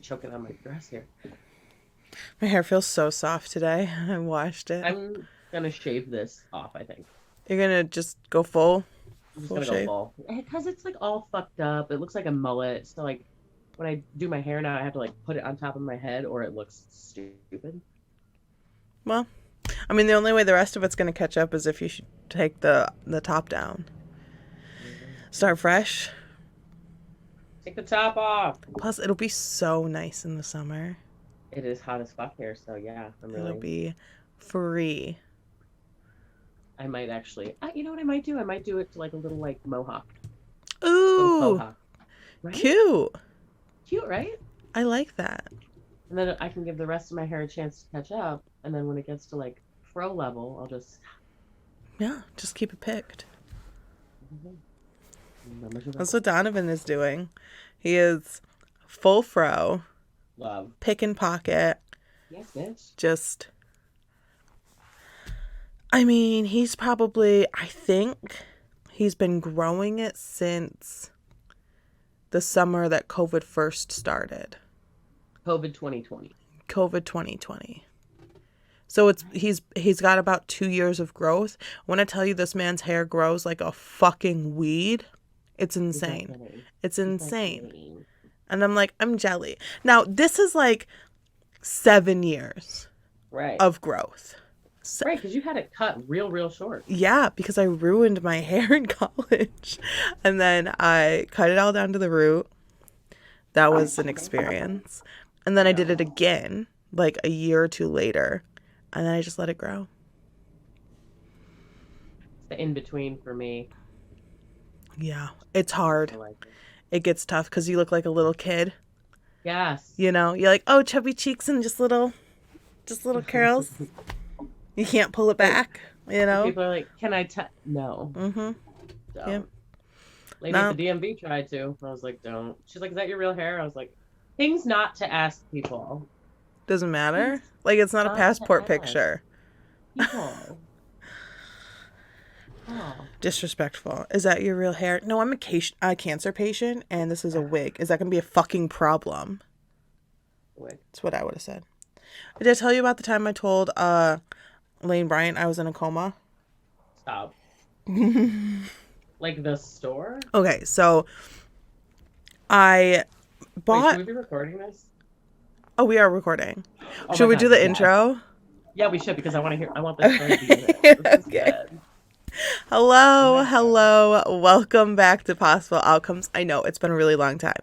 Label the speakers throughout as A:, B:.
A: choking on my dress here.
B: My hair feels so soft today. I washed it.
A: I'm gonna shave this off, I think.
B: You're gonna just go full
A: I'm just
B: full
A: gonna go
B: shave?
A: full. Because it's like all fucked up. It looks like a mullet. So like when I do my hair now, I have to like put it on top of my head or it looks stupid.
B: Well, I mean, the only way the rest of it's gonna catch up is if you should take the top down. Start fresh.
A: Take the top off.
B: Plus, it'll be so nice in the summer.
A: It is hot as fuck here, so yeah,
B: It'll be free.
A: I might actually, you know what I might do? I might do it to like a little like mohawk, little faux
B: Ooh,
A: hawk, right?
B: cute.
A: Cute, right?
B: I like that.
A: And then I can give the rest of my hair a chance to catch up. And then when it gets to like fro level, I'll just.
B: Yeah, just keep it picked.
A: Mm-hmm.
B: That's what Donovan is doing. He is full fro,
A: Love.
B: pick and pocket.
A: Yes, bitch.
B: Just, I mean, I think he's been growing it since the summer that COVID first started.
A: COVID 2020.
B: COVID 2020. So he's got about 2 years of growth. When I tell you this man's hair grows like a fucking weed, it's insane. It's insane. And I'm like, I'm jelly. Now, this is like 7 years
A: right.
B: of growth.
A: Right, because you had it cut real short.
B: Yeah, because I ruined my hair in college. And then I cut it all down to the root. That was an experience. And then I did it again, like a year or two later. And then I just let it grow.
A: It's the in-between for me.
B: Yeah, it's hard. It gets tough because you look like a little kid.
A: Yes.
B: You know, you're like, oh, chubby cheeks and just little curls. You can't pull it back, you know?
A: People are like, can I No.
B: Mm-hmm.
A: Don't.
B: Yep.
A: Lady at the DMV tried to. I was like, don't. She's like, is that your real hair? I was like, things not to ask people.
B: Doesn't matter. Like, it's not a passport picture.
A: People. Oh.
B: Disrespectful. Is that your real hair? No, I'm a cancer patient, and this is a wig. Is that going to be a fucking problem?
A: Wig.
B: That's what I would have said. Did I tell you about the time I told Lane Bryant I was in a coma?
A: Stop. Like the store?
B: Okay, so I bought...
A: Wait, should we be recording this?
B: Oh, we are recording.
A: Oh
B: should we do the
A: yes.
B: intro?
A: Yeah, we should, because I want this story to be in it. This
B: okay. Hello. Welcome back to Possible Outcomes. I know it's been a really long time.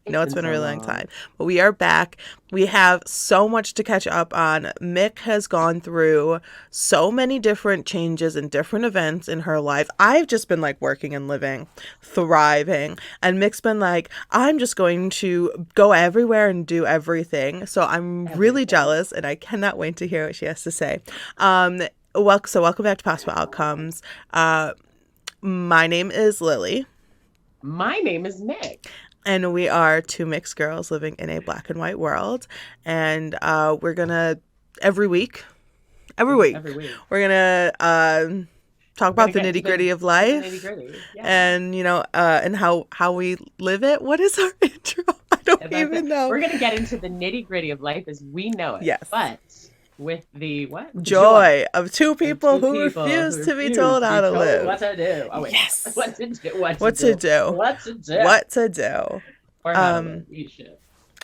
B: It's been a really long time. But we are back. We have so much to catch up on. Mick has gone through so many different changes and different events in her life. I've just been like working and living, thriving. And Mick's been like, I'm just going to go everywhere and do everything. So I'm really jealous and I cannot wait to hear what she has to say. Welcome back to Possible Outcomes. My name is Lilly.
A: My name is Mick.
B: And we are two mixed girls living in a black and white world. And we're going to, every week, we're going to talk about the nitty gritty of life. Yeah. And, you know, and how we live it. What is our intro? I don't even know.
A: We're going to get into the nitty gritty of life as we know it.
B: Yes.
A: But with the what?
B: Joy of two people who refuse to be told how to live.
A: What to do. Oh, wait.
B: Yes.
A: What to do.
B: What to do.
A: Or how to eat shit.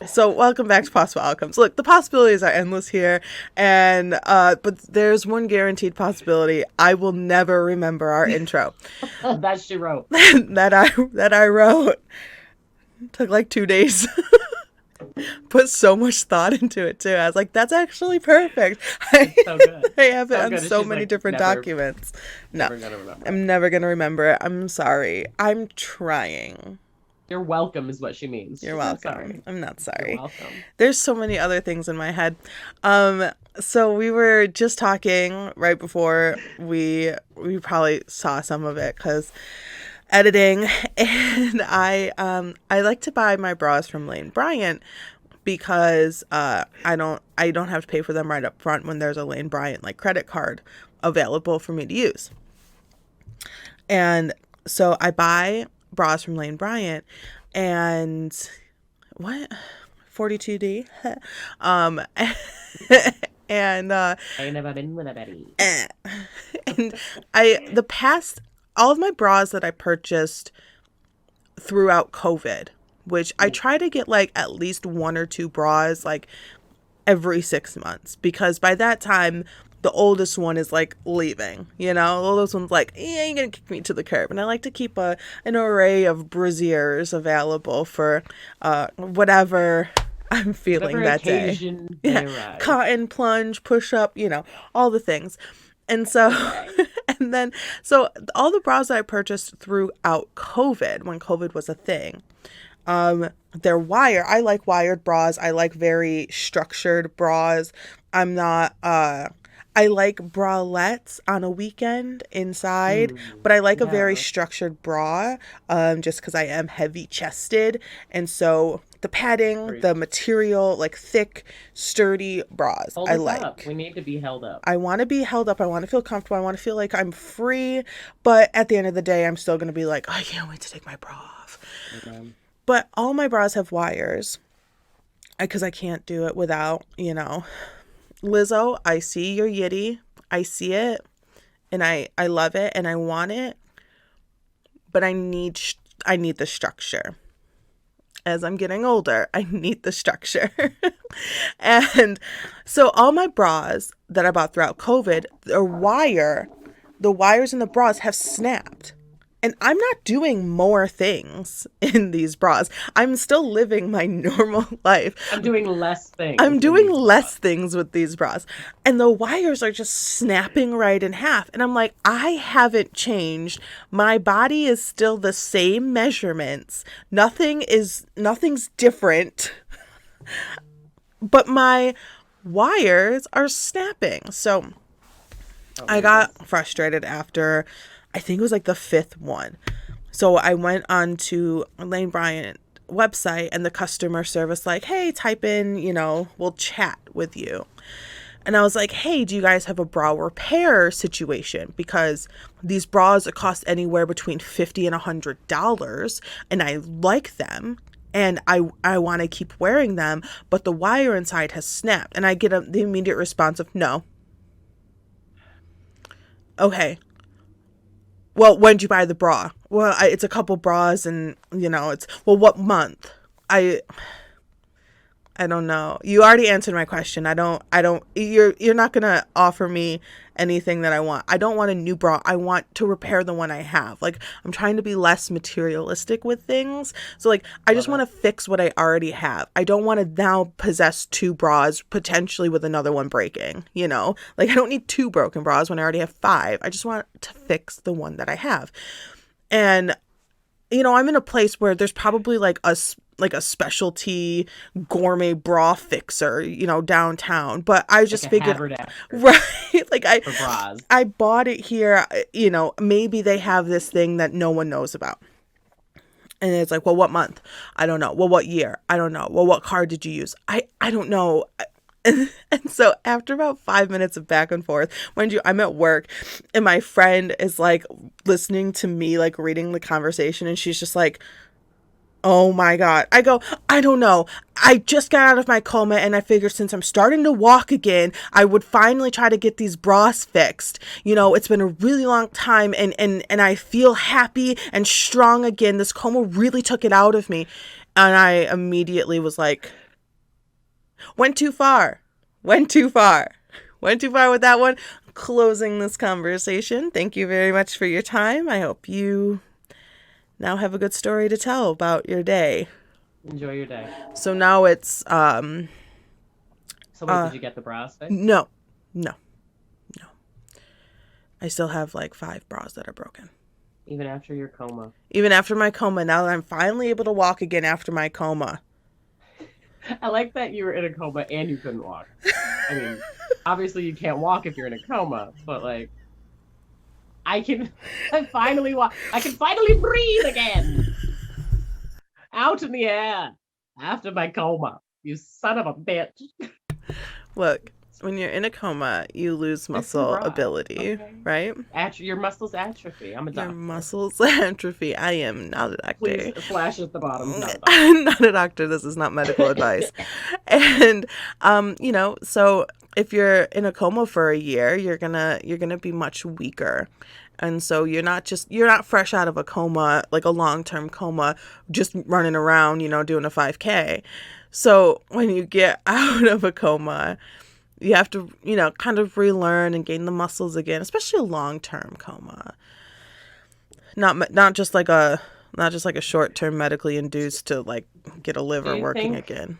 B: So welcome back to Possible Outcomes. Look, the possibilities are endless here, and but there's one guaranteed possibility. I will never remember our intro.
A: That she wrote.
B: that I wrote. It took like 2 days. Put so much thought into it too. I was like, that's actually perfect.
A: It's so good.
B: I have it on so many different documents. No, I'm never gonna remember it. I'm sorry. I'm trying.
A: You're welcome is what she means.
B: You're welcome. I'm not sorry.
A: You're welcome.
B: There's so many other things in my head. So we were just talking right before we probably saw some of it because editing, and I like to buy my bras from Lane Bryant because I don't have to pay for them right up front when there's a Lane Bryant like credit card available for me to use. And so I buy bras from Lane Bryant, and what 42D. um, and
A: I ain't never been with a Betty.
B: and the past, all of my bras that I purchased throughout COVID, which I try to get like at least one or two bras like every 6 months, because by that time the oldest one is like leaving, the oldest one's like, yeah, you're gonna kick me to the curb. And I like to keep an array of brassieres available for whatever I'm feeling
A: Whatever
B: that day.
A: occasion
B: Yeah,
A: may arise.
B: cotton, plunge, push up, all the things. And so, and then, so all the bras that I purchased throughout COVID, when COVID was a thing, they're wire. I like wired bras. I like very structured bras. I'm not, I like bralettes on a weekend inside, but I like a very
A: Yeah.
B: structured bra, just because I am heavy chested. And so the padding,
A: Great.
B: the material, like thick, sturdy bras,
A: Hold
B: I
A: us
B: like.
A: up. We need to be held up.
B: I want to be held up. I want to feel comfortable. I want to feel like I'm free. But at the end of the day, I'm still going to be like, I can't wait to take my bra off.
A: Amen.
B: But all my bras have wires, because I can't do it without, Lizzo, I see your yitty. I see it, and I love it, and I want it. But I need the structure. As I'm getting older, I need the structure. And so all my bras that I bought throughout COVID, the wires in the bras have snapped. And I'm not doing more things in these bras. I'm still living my normal life.
A: I'm doing less things.
B: I'm doing less things with these bras. And the wires are just snapping right in half. And I'm like, I haven't changed. My body is still the same measurements. Nothing's different. But my wires are snapping. So I got frustrated after, I think it was like the fifth one. So I went on to Lane Bryant website, and the customer service like, hey, type in, we'll chat with you. And I was like, hey, do you guys have a bra repair situation? Because these bras cost anywhere between $50 and $100, and I like them. And I want to keep wearing them, but the wire inside has snapped. And I get the immediate response of no. Okay. Well, when did you buy the bra? Well, it's a couple bras, and it's, well, what month? I don't know. You already answered my question. You're not going to offer me anything that I want. I don't want a new bra. I want to repair the one I have. Like, I'm trying to be less materialistic with things. So like, I just want to fix what I already have. I don't want to now possess two bras, potentially with another one breaking, like I don't need two broken bras when I already have 5. I just want to fix the one that I have. And, I'm in a place where there's probably like a specialty gourmet bra fixer, downtown. But I just figured, right? Like I bought it here, maybe they have this thing that no one knows about. And it's like, well, what month? I don't know. Well, what year? I don't know. Well, what card did you use? I don't know. And so after about 5 minutes of back and forth, mind you, I'm at work, and my friend is like listening to me, like reading the conversation, and she's just like, oh my God. I go, I don't know. I just got out of my coma, and I figured since I'm starting to walk again, I would finally try to get these bras fixed. It's been a really long time, and I feel happy and strong again. This coma really took it out of me. And I immediately was like, went too far with that one. Closing this conversation. Thank you very much for your time. I hope you now have a good story to tell about your day.
A: Enjoy your day.
B: So now it's
A: So wait, did you get the bras fixed?
B: No. I still have like 5 bras that are broken.
A: Even after your coma.
B: Even after my coma, now that I'm finally able to walk again after my coma.
A: I like that you were in a coma and you couldn't walk. I mean, obviously you can't walk if you're in a coma, but like, I finally walk. I can finally breathe again. Out in the air after my coma. You son of a bitch.
B: Look, when you're in a coma, you lose
A: It's too
B: muscle
A: broad.
B: ability,
A: Okay.
B: right?
A: Your muscles atrophy. I'm a
B: Your
A: doctor.
B: muscles atrophy. I am not a
A: Please
B: doctor.
A: slash at the bottom. Not a doctor.
B: I'm not a doctor. This is not medical advice. And so if you're in a coma for a year, you're gonna be much weaker. And so you're not fresh out of a coma, like a long-term coma, just running around, doing a 5K. So when you get out of a coma, you have to, kind of relearn and gain the muscles again, especially a long-term coma. Not just like a short-term medically induced to like get a
A: Do
B: liver
A: you
B: working
A: think
B: again.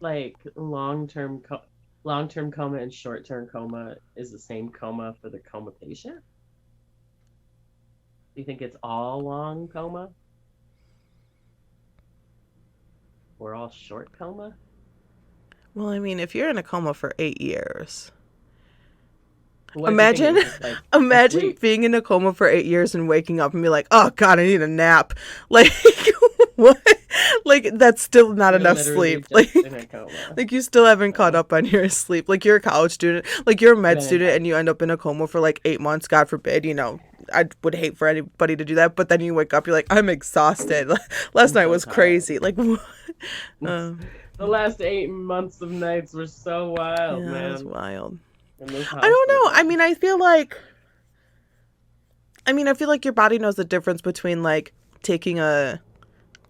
A: like long-term coma and short-term coma is the same coma for the coma patient? Do you think it's all long coma or all short coma?
B: Well, I mean, if you're in a coma for 8 years,
A: What if you think it
B: imagine,
A: was just like
B: imagine
A: asleep?
B: being in a coma for 8 years and waking up and be like, "Oh God, I need a nap." Like, what? Like that's still not
A: You're
B: enough
A: literally
B: sleep.
A: just in a coma.
B: Like you still haven't caught
A: Uh,
B: up on your sleep. Like you're a college student, like you're a med
A: been in
B: student,
A: hell.
B: and you end up in a coma for like 8 months. God forbid, I would hate for anybody to do that. But then you wake up, you're like, I'm exhausted. Last
A: I'm
B: night
A: so
B: was
A: tired.
B: crazy. Like, what? Um,
A: The last 8 months of nights were so wild,
B: yeah, it was
A: man.
B: wild.
A: In this
B: I don't
A: hospital
B: know.
A: bed.
B: I feel like your body knows the difference between like taking a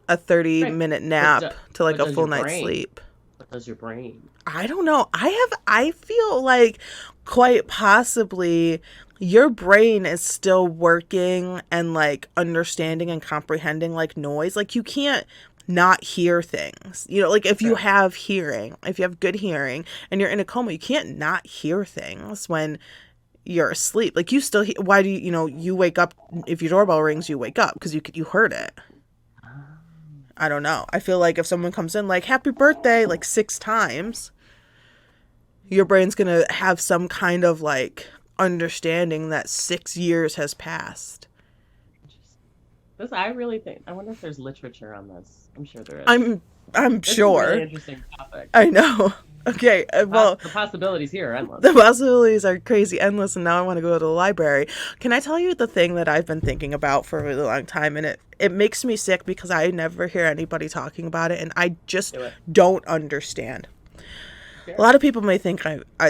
B: 30
A: Right.
B: minute
A: But
B: nap to like
A: but
B: a
A: does
B: full
A: your
B: night's
A: brain?
B: sleep.
A: What does your brain?
B: I don't know. I feel like quite possibly your brain is still working and like understanding and comprehending like noise. Like you can't not hear things. Like if you
A: True.
B: have hearing, if you have good hearing and you're in a coma, you can't not hear things when you're asleep. Like you still why do you wake up if your doorbell rings, you wake up because you heard it.
A: Um,
B: I don't know. I feel like if someone comes in like happy birthday like 6 times, your brain's going to have some kind of like understanding that 6 years has passed.
A: Interesting. This I really think. I wonder if there's literature on this. I'm sure there is.
B: I'm
A: It's a really
B: sure.
A: interesting topic.
B: I know. Okay, well,
A: The possibilities here are endless.
B: the possibilities are crazy endless, and now I want to go to the library. Can I tell you the thing that I've been thinking about for a really long time, and it makes me sick because I never hear anybody talking about it, and I just
A: Do it.
B: don't understand. A
A: Sure.
B: lot of people may think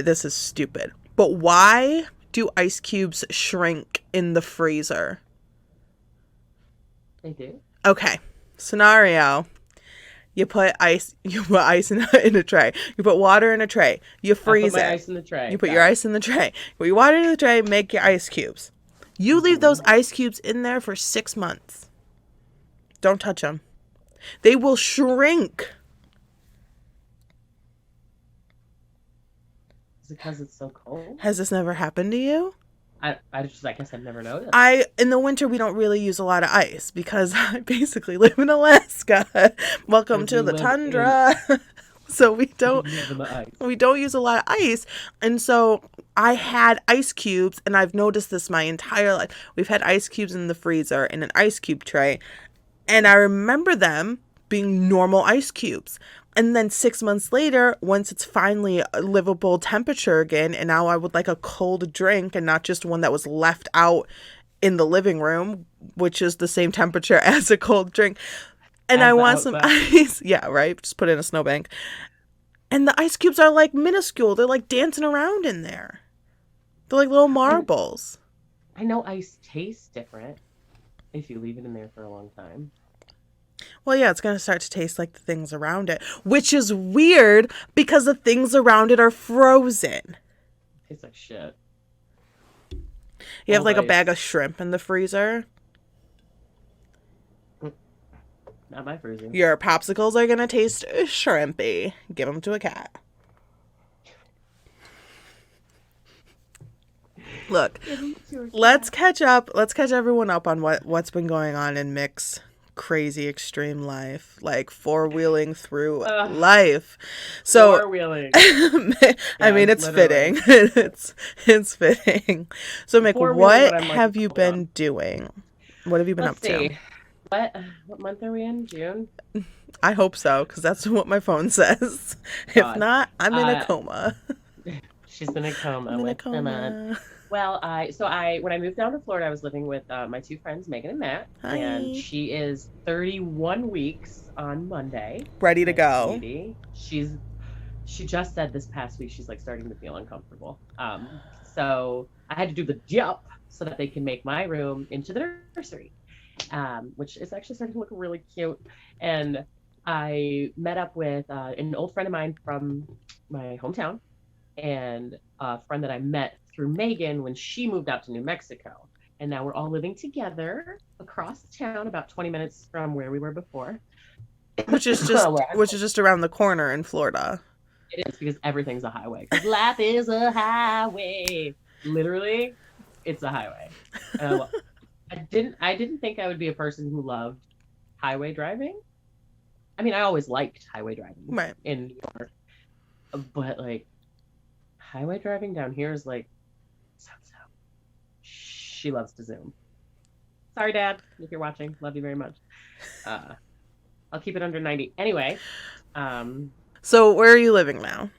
B: this is stupid, but why do ice cubes shrink in the freezer?
A: They do.
B: Okay, scenario. You put ice in a tray. You put water in a tray. You
A: I put
B: freeze
A: my
B: it.
A: ice in the tray.
B: You put
A: Got
B: your
A: it.
B: ice in the tray. You put your water in the tray, make your ice cubes. You leave those
A: Mhm.
B: ice cubes in there for 6 months. Don't touch them. They will shrink.
A: Is it because it's so cold?
B: Has this never happened to you?
A: I guess I've never noticed.
B: In the winter we don't really use a lot of ice because I basically live in Alaska. Welcome
A: Because
B: to
A: you
B: the
A: live in
B: tundra. So we don't
A: you live in the ice.
B: we don't use a lot of ice. And so I had ice cubes, and I've noticed this my entire life. We've had ice cubes in the freezer in an ice cube tray, and I remember them being normal ice cubes. And then 6 months later, once it's finally a livable temperature again, and now I would like a cold drink and not just one that was left out in the living room, which is the same temperature as a cold drink. And
A: As
B: I
A: the
B: want some
A: outside.
B: ice. Yeah, right. Just put it in a snowbank. And the ice cubes are like minuscule. They're like dancing around in there. They're like little
A: I
B: marbles.
A: I know ice tastes different if you leave it in there for a long time.
B: Well, yeah, it's going to start to taste like the things around it, which is weird because the things around it are frozen.
A: Tastes like shit.
B: You have
A: Old
B: like a bag
A: ice.
B: of shrimp in the freezer.
A: Not my freezer.
B: Your popsicles are going to taste shrimpy. Give them to a cat. Look, let's catch up. Let's catch everyone up on what's been going on in Mick's crazy extreme life, like four-wheeling through life. So
A: Four-wheeling.
B: I mean,
A: Yes,
B: it's
A: literally.
B: fitting. It's fitting. So Mick,
A: Four-wheeling
B: what
A: when I'm like
B: have you
A: going.
B: been doing? What have you been
A: Let's
B: up to?
A: see. What month are we in? June?
B: I hope so, because that's what my phone says. If
A: God.
B: not, I'm in a
A: Uh,
B: coma.
A: She's in a coma
B: I'm in a
A: with Emma.
B: coma.
A: Well, when I moved down to Florida, I was living with my two friends, Megan and Matt, and
B: Hi.
A: she is 31 weeks on Monday.
B: Ready to
A: My
B: go.
A: sweetie. She just said this past week she's like starting to feel uncomfortable. So I had to do the jump so that they can make my room into the nursery, which is actually starting to look really cute. And I met up with an old friend of mine from my hometown and a friend that I met through Megan when she moved out to New Mexico. And now we're all living together across town, about 20 minutes from where we were before.
B: Which is just around the corner in Florida.
A: It is because everything's a highway. Because life is a highway. Literally, it's a highway. And I didn't think I would be a person who loved highway driving. I mean, I always liked highway driving in New York, but like highway driving down here is like so. She loves to zoom. Sorry, Dad, if you're watching, love you very much. I'll keep it under 90. Anyway,
B: so where are you living now?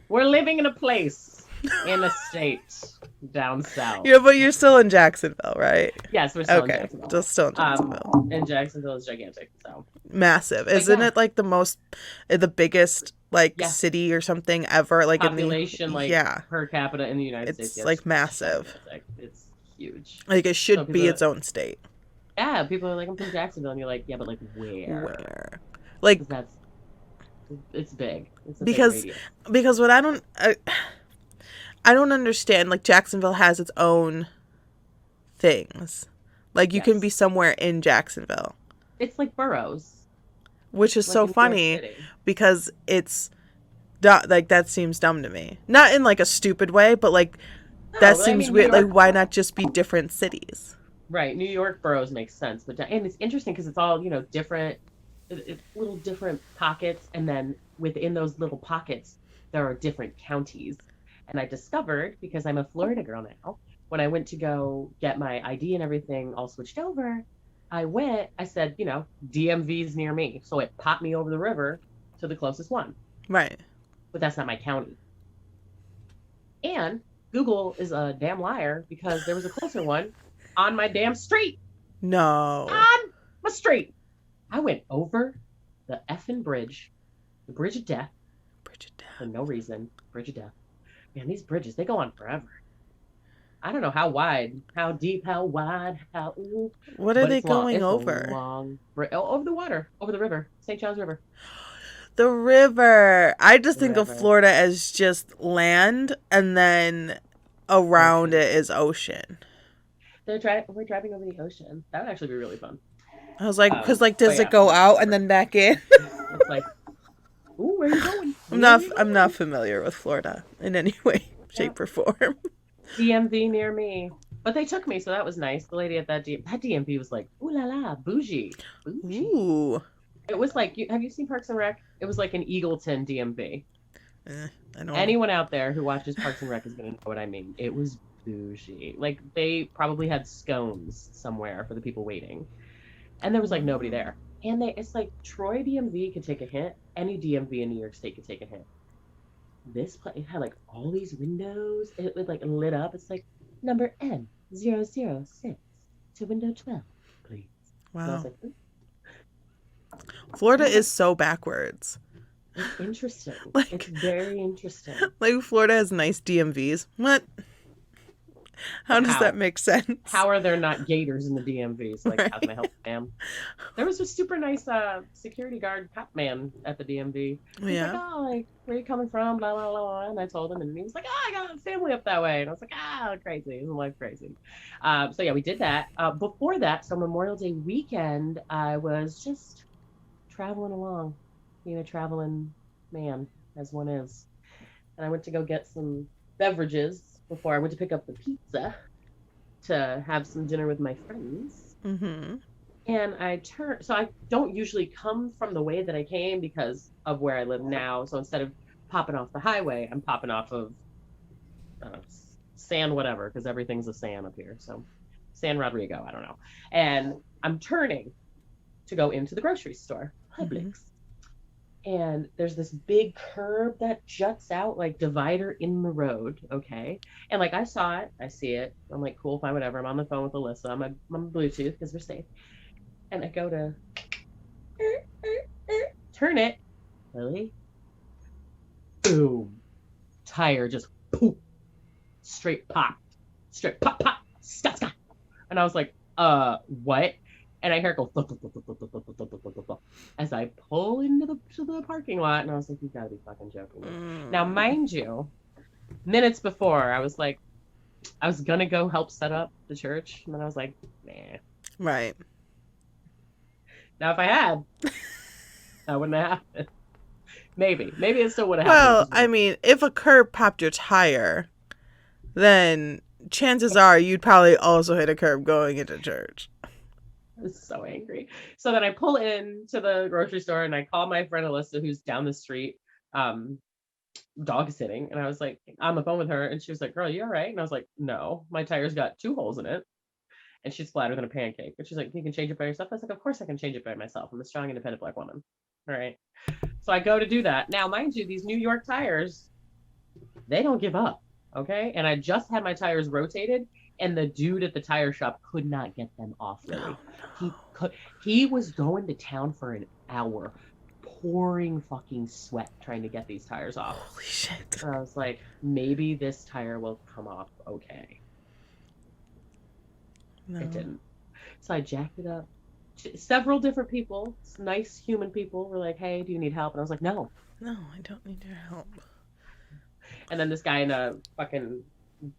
A: we're living in a place in a state down south.
B: Yeah, but you're still in Jacksonville, right?
A: Yes, we're still in Jacksonville.
B: Just still in Jacksonville.
A: And Jacksonville is gigantic, so
B: massive. Isn't it like the biggest city or something ever? Like
A: population, per capita in the United States.
B: It's like massive.
A: It's huge.
B: Like it should be its own state.
A: Yeah, people are like, I'm from Jacksonville, and you're like, yeah, but like where?
B: Where? Like
A: it's big. It's a
B: because
A: big
B: because what I don't understand. Like Jacksonville has its own things. Like you can be somewhere in Jacksonville.
A: It's like boroughs.
B: Which is so funny because it's like that seems dumb to me. Not in like a stupid way, but like that seems weird. Like why not just be different cities?
A: Right, New York boroughs make sense, and it's interesting because it's all different, little different pockets, and then within those little pockets there are different counties. And I discovered, because I'm a Florida girl now, when I went to go get my ID and everything all switched over, I said, DMV's near me. So it popped me over the river to the closest one.
B: Right.
A: But that's not my county. And Google is a damn liar because there was a closer one on my damn street.
B: No.
A: On my street. I went over the effing bridge, the bridge of death.
B: Bridge of death.
A: For no reason. Bridge of death. Man, these bridges, they go on forever. I don't know how wide, how deep, how wide, how... Ooh,
B: what are they going over?
A: Over the water, over the river, St. Johns River.
B: The river. I just think of Florida as just land, and then around it is ocean.
A: We're driving over the ocean. That would actually be really fun.
B: I was like, because does it go out and then back in?
A: It's like, ooh, where are you going?
B: I'm not familiar with Florida in any way, shape, or form.
A: DMV near me, but they took me, so that was nice. The lady at that DMV was like, "Ooh la la, bougie."
B: Ooh.
A: It was like, have you seen Parks and Rec? It was like an Eagleton DMV.
B: I don't
A: Anyone out there who watches Parks and Rec is gonna know what I mean. It was bougie. Like they probably had scones somewhere for the people waiting, and there was like nobody there. And it's like Troy DMV could take a hint. Any DMV in New York State could take a hint. This place had like all these windows. It was like lit up. It's like number M006 to window 12, please.
B: Wow. Like, Florida is so backwards.
A: It's interesting. It's very interesting.
B: Like Florida has nice DMVs. What? How does that make sense?
A: How are there not gators in the DMVs? Like, how can I help, ma'am? There was a super nice security guard cop man at the DMV. He's like, oh, like, where are you coming from? Blah, blah, blah. And I told him, and he was like, oh, I got a family up that way. And I was like, crazy. Isn't life crazy? So, yeah, we did that. Before that, so Memorial Day weekend, I was just traveling along, being a traveling man, as one is. And I went to go get some beverages before I went to pick up the pizza to have some dinner with my friends.
B: Mm-hmm.
A: And so I don't usually come from the way that I came because of where I live now. So instead of popping off the highway, I'm popping off of San whatever, because everything's a San up here. So San Rodrigo, I don't know. And I'm turning to go into the grocery store, Publix. and there's this big curb that juts out, like divider in the road, okay? And like I saw it, I see it. I'm like, cool, fine, whatever. I'm on the phone with Alyssa. I'm on Bluetooth because we're safe. And I go to turn it, Lily. Boom. Tire just poof, straight pop. Straight pop, pop, scott, scott. And I was like, what? And I hear it go thump, thump, thump, thump, thump, thump, thump, thump, thump, thump, as I pull into the parking lot, and I was like, you gotta be fucking joking me. Now, mind you, minutes before, I was like, I was gonna go help set up the church, and then I was like, nah.
B: Right.
A: Now, if I had, that wouldn't have happened. Maybe it still would have
B: Well,
A: happened.
B: I mean, if a curb popped your tire, then chances are you'd probably also hit a curb going into church.
A: I was so angry. So then I pull in to the grocery store and I call my friend Alyssa, who's down the street, dog sitting. And I was like, on the phone with her. And she was like, girl, you all right? And I was like, no, my tire's got 2 holes in it. And she's flatter than a pancake. And she's like, you can change it by yourself. I was like, of course I can change it by myself. I'm a strong, independent Black woman. All right. So I go to do that. Now, mind you, these New York tires, they don't give up. Okay. And I just had my tires rotated, and the dude at the tire shop could not get them off, Lily. He was going to town for an hour, pouring fucking sweat trying to get these tires off.
B: Holy shit.
A: And I was like, maybe this tire will come off okay.
B: No.
A: It didn't. So I jacked it up. Several different people, nice human people, were like, hey, do you need help? And I was like, no.
B: No, I don't need your help.
A: And then this guy in a fucking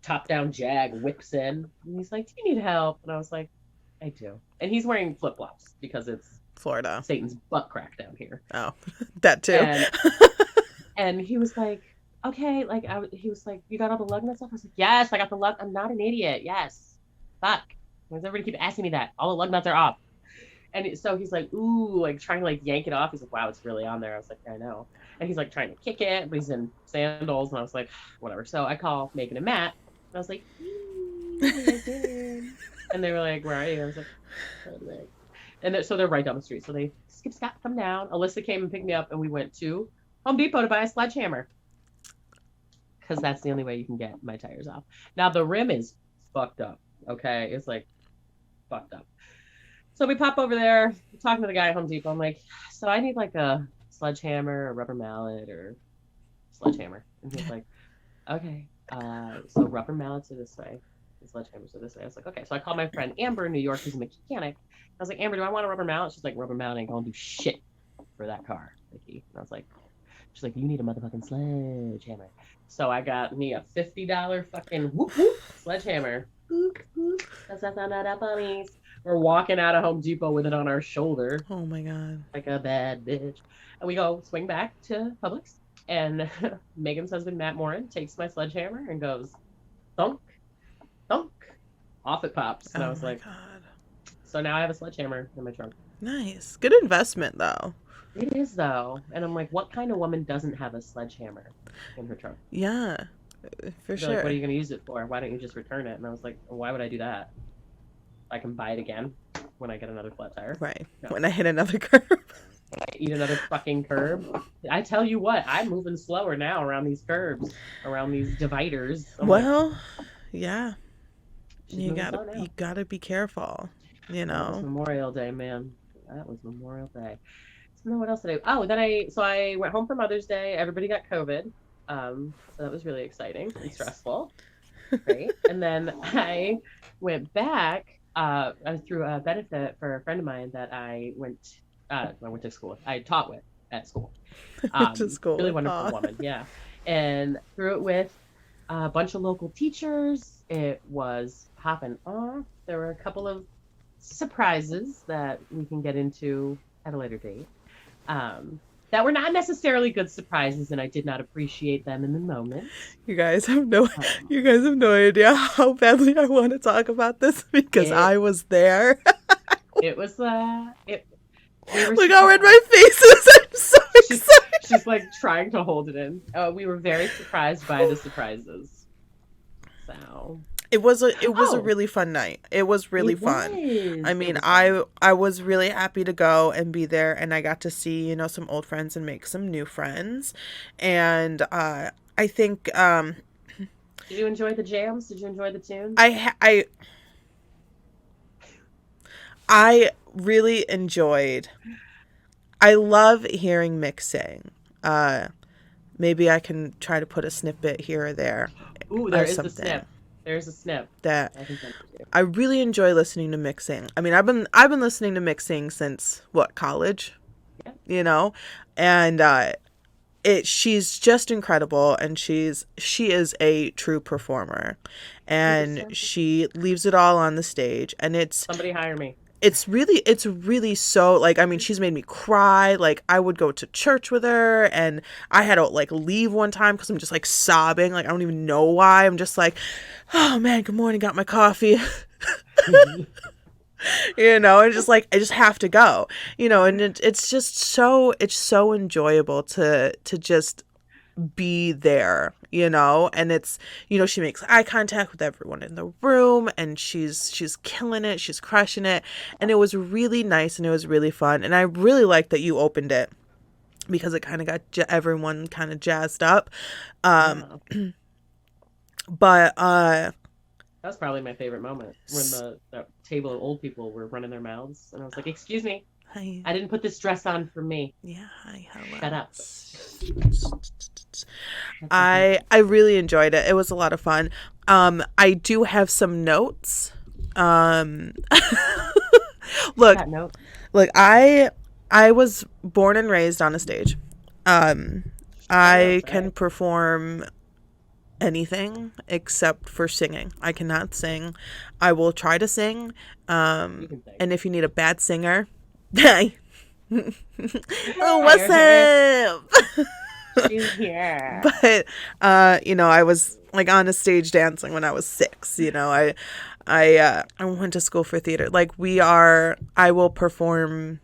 A: top-down Jag whips in, and he's like, do you need help? And I was like, I do. And he's wearing flip-flops because it's
B: Florida.
A: Satan's butt crack down here.
B: Oh, that too.
A: And he was like, okay, like, he was like, you got all the lug nuts off? I was like, yes, I got the lug. I'm not an idiot. Yes. Fuck. Why does everybody keep asking me that? All the lug nuts are off. And so he's like, ooh, like trying to like yank it off. He's like, wow, it's really on there. I was like, I know. And he's like trying to kick it, but he's in sandals. And I was like, whatever. So I call Megan and Matt. And I was like, what are you doing? And they were like, where are you? I was like, and so they're right down the street. So they skip, Scott, come down. Alyssa came and picked me up, and we went to Home Depot to buy a sledgehammer, because that's the only way you can get my tires off. Now the rim is fucked up. Okay, it's like fucked up. So we pop over there, talking to the guy at Home Depot. I'm like, so I need like a sledgehammer, a rubber mallet, or sledgehammer. And he's like, okay. So rubber mallets are this way, and sledgehammers are this way. I was like, okay. So I called my friend Amber in New York, who's a mechanic. I was like, Amber, do I want a rubber mallet? She's like, rubber mallet ain't gonna do shit for that car, Vicky. And I was like, she's like, you need a motherfucking sledgehammer. So I got me a $50 fucking whoop whoop sledgehammer. Whoop whoop. That's not funny. We're walking out of Home Depot with it on our shoulder.
B: Oh my God.
A: Like a bad bitch. And we go swing back to Publix. And Megan's husband, Matt Morin, takes my sledgehammer and goes, thunk, thunk. Off it pops. And I was like, God. So now I have a sledgehammer in my trunk.
B: Nice. Good investment, though.
A: It is, though. And I'm like, what kind of woman doesn't have a sledgehammer in her trunk?
B: Yeah, for sure.
A: Like, what are you going to use it for? Why don't you just return it? And I was like, why would I do that? I can buy it again when I get another flat tire.
B: Right. No. When I hit another curb.
A: When I eat another fucking curb. I tell you what, I'm moving slower now around these curbs, around these dividers.
B: Well, yeah. You gotta be careful. You know.
A: That was Memorial Day, man. That was Memorial Day. So what else did I? Oh, then I went home for Mother's Day. Everybody got COVID. So that was really exciting and stressful. Right. And then I went back. I threw a benefit for a friend of mine that I went to school with. I taught with at school.
B: To school.
A: Really wonderful woman, yeah. And threw it with a bunch of local teachers. It was popping off. There were a couple of surprises that we can get into at a later date. That were not necessarily good surprises, and I did not appreciate them in the moment.
B: You guys have no idea how badly I want to talk about this because I was there.
A: It was
B: look how red my face is. I'm so excited.
A: She's like trying to hold it in. We were very surprised by the surprises. So
B: it was a
A: Oh,
B: really fun night. It was really
A: it
B: fun. I
A: was. It
B: mean,
A: was fun.
B: I was really happy to go and be there, and I got to see, some old friends and make some new friends. And I think
A: Did you enjoy the jams? Did you enjoy the tunes?
B: I ha- I really enjoyed. I love hearing Mick sing. Uh Maybe I can try to put a snippet here or there
A: Ooh, there
B: of
A: is the
B: something
A: snip. There's a snip.
B: that
A: I can send it to you.
B: I really enjoy listening to Mick sing. I mean, I've been listening to Mick sing since what, college,
A: Yeah.
B: you know? And she's just incredible, and she is a true performer, and
A: 100%.
B: she leaves it all on the stage, and
A: Somebody hire me.
B: it's really so, like, I mean, she's made me cry. Like, I would go to church with her, and I had to like leave one time because I'm just like sobbing. Like, I don't even know why. I'm just like, oh man, good morning, got my coffee. And just like, I just have to go. And it's so enjoyable to just be there. And she makes eye contact with everyone in the room, and she's killing it, she's crushing it. And it was really nice, and it was really fun, and I really like that you opened it because it kind of got everyone kind of jazzed up. um
A: Yeah.
B: but
A: That's probably my favorite moment when the table of old people were running their mouths, and I was like, "Excuse me,
B: hi.
A: I didn't put this dress on for me.
B: Yeah, hi,
A: Shut
B: hello.
A: up."
B: I really enjoyed it. It was a lot of fun. I do have some notes. Um look,
A: That note.
B: look, I was born and raised on a stage. Um
A: I know,
B: I
A: it's all
B: can
A: right.
B: perform anything except for singing. I cannot sing. I will try to sing.
A: You can sing.
B: And if you need a bad singer, oh, what's
A: Hire her.
B: up?
A: She's here.
B: But I was like on a stage dancing when I was 6. I went to school for theater. Like, I will perform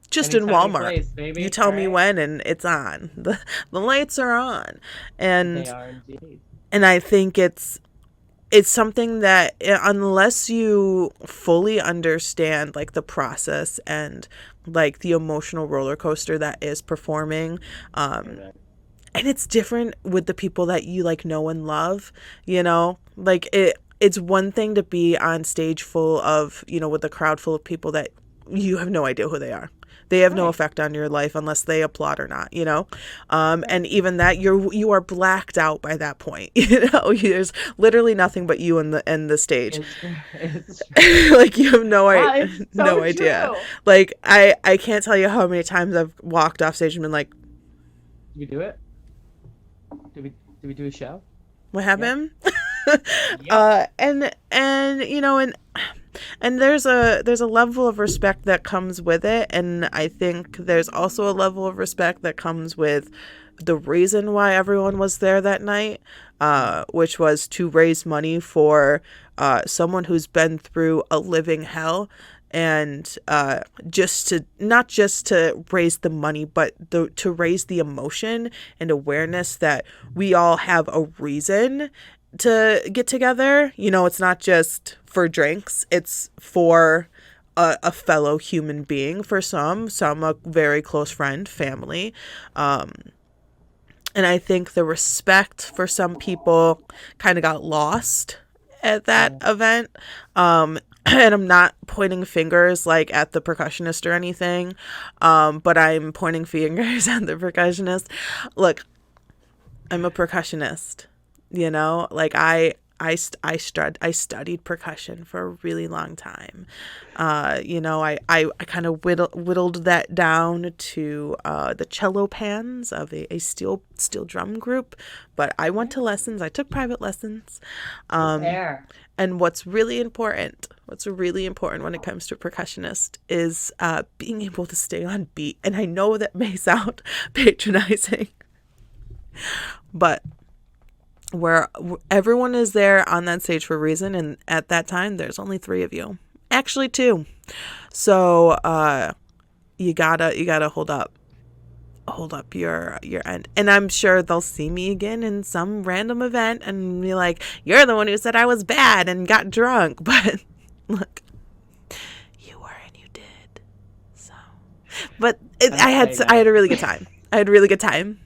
B: just in
A: Anytime, any
B: Walmart.
A: place,
B: You
A: baby.
B: tell
A: All
B: me
A: right.
B: when, and it's on. The lights are on.
A: They
B: And
A: are indeed.
B: I think it's something that, unless you fully understand like the process and like the emotional roller coaster that is performing,
A: Amen.
B: and it's different with the people that you like know and love, like it's one thing to be on stage full of, with a crowd full of people that you have no idea who they are. They have no
A: Right.
B: effect on your life unless they applaud or not,
A: Right.
B: and even that, you are blacked out by that point. There's literally nothing but you and the stage.
A: It's true.
B: Like, you have
A: It's
B: no
A: so
B: idea.
A: true.
B: Like, I can't tell you how many times I've walked off stage and been like,
A: Did we do it? Did we do a show?
B: what
A: Yep.
B: happened?
A: Yep.
B: And there's a level of respect that comes with it, and I think there's also a level of respect that comes with the reason why everyone was there that night, which was to raise money for someone who's been through a living hell, and not just to raise the money, but to raise the emotion and awareness that we all have a reason to get together. It's not just for drinks, it's for a fellow human being, for some a very close friend, family. And I think the respect for some people kind of got lost at that
A: Yeah.
B: event. And I'm not pointing fingers like at the percussionist or anything, but I'm pointing fingers at the percussionist. Look, I'm a percussionist. Like, I studied percussion for a really long time. I kind of whittled that down to the cello pans of a steel drum group, but I went to lessons. I took private lessons.
A: There.
B: And what's really important when it comes to a percussionist is being able to stay on beat. And I know that may sound patronizing, but where everyone is there on that stage for a reason, and at that time there's only 3 of you, actually 2. So you gotta hold up. hold up your end. And I'm sure they'll see me again in some random event and be like, you're the one who said I was bad and got drunk. But look, you were and you did. So, but I had a really good time. I had a really good time.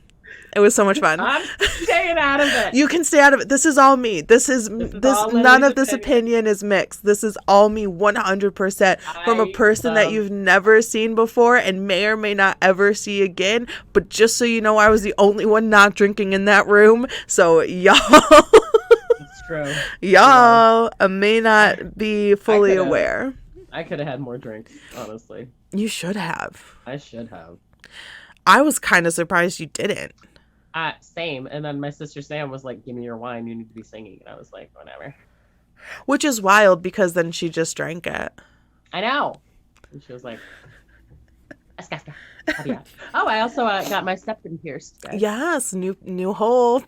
B: It was so much fun.
A: I'm staying out of it.
B: You can stay out of it. This is all me. This none of this opinion is mixed. This is all me 100% from a person that you've never seen before and may or may not ever see again. But just so you know, I was the only one not drinking in that room. So y'all,
A: it's true.
B: Y'all may not be fully aware.
A: I could have had more drinks, honestly.
B: You should have.
A: I should have.
B: I was kind of surprised you didn't.
A: Same. And then my sister Sam was like, give me your wine. You need to be singing. And I was like, whatever.
B: Which is wild because then she just drank it.
A: I know. And she was like, oh, I also got my septum pierced, guys.
B: Yes, new hole.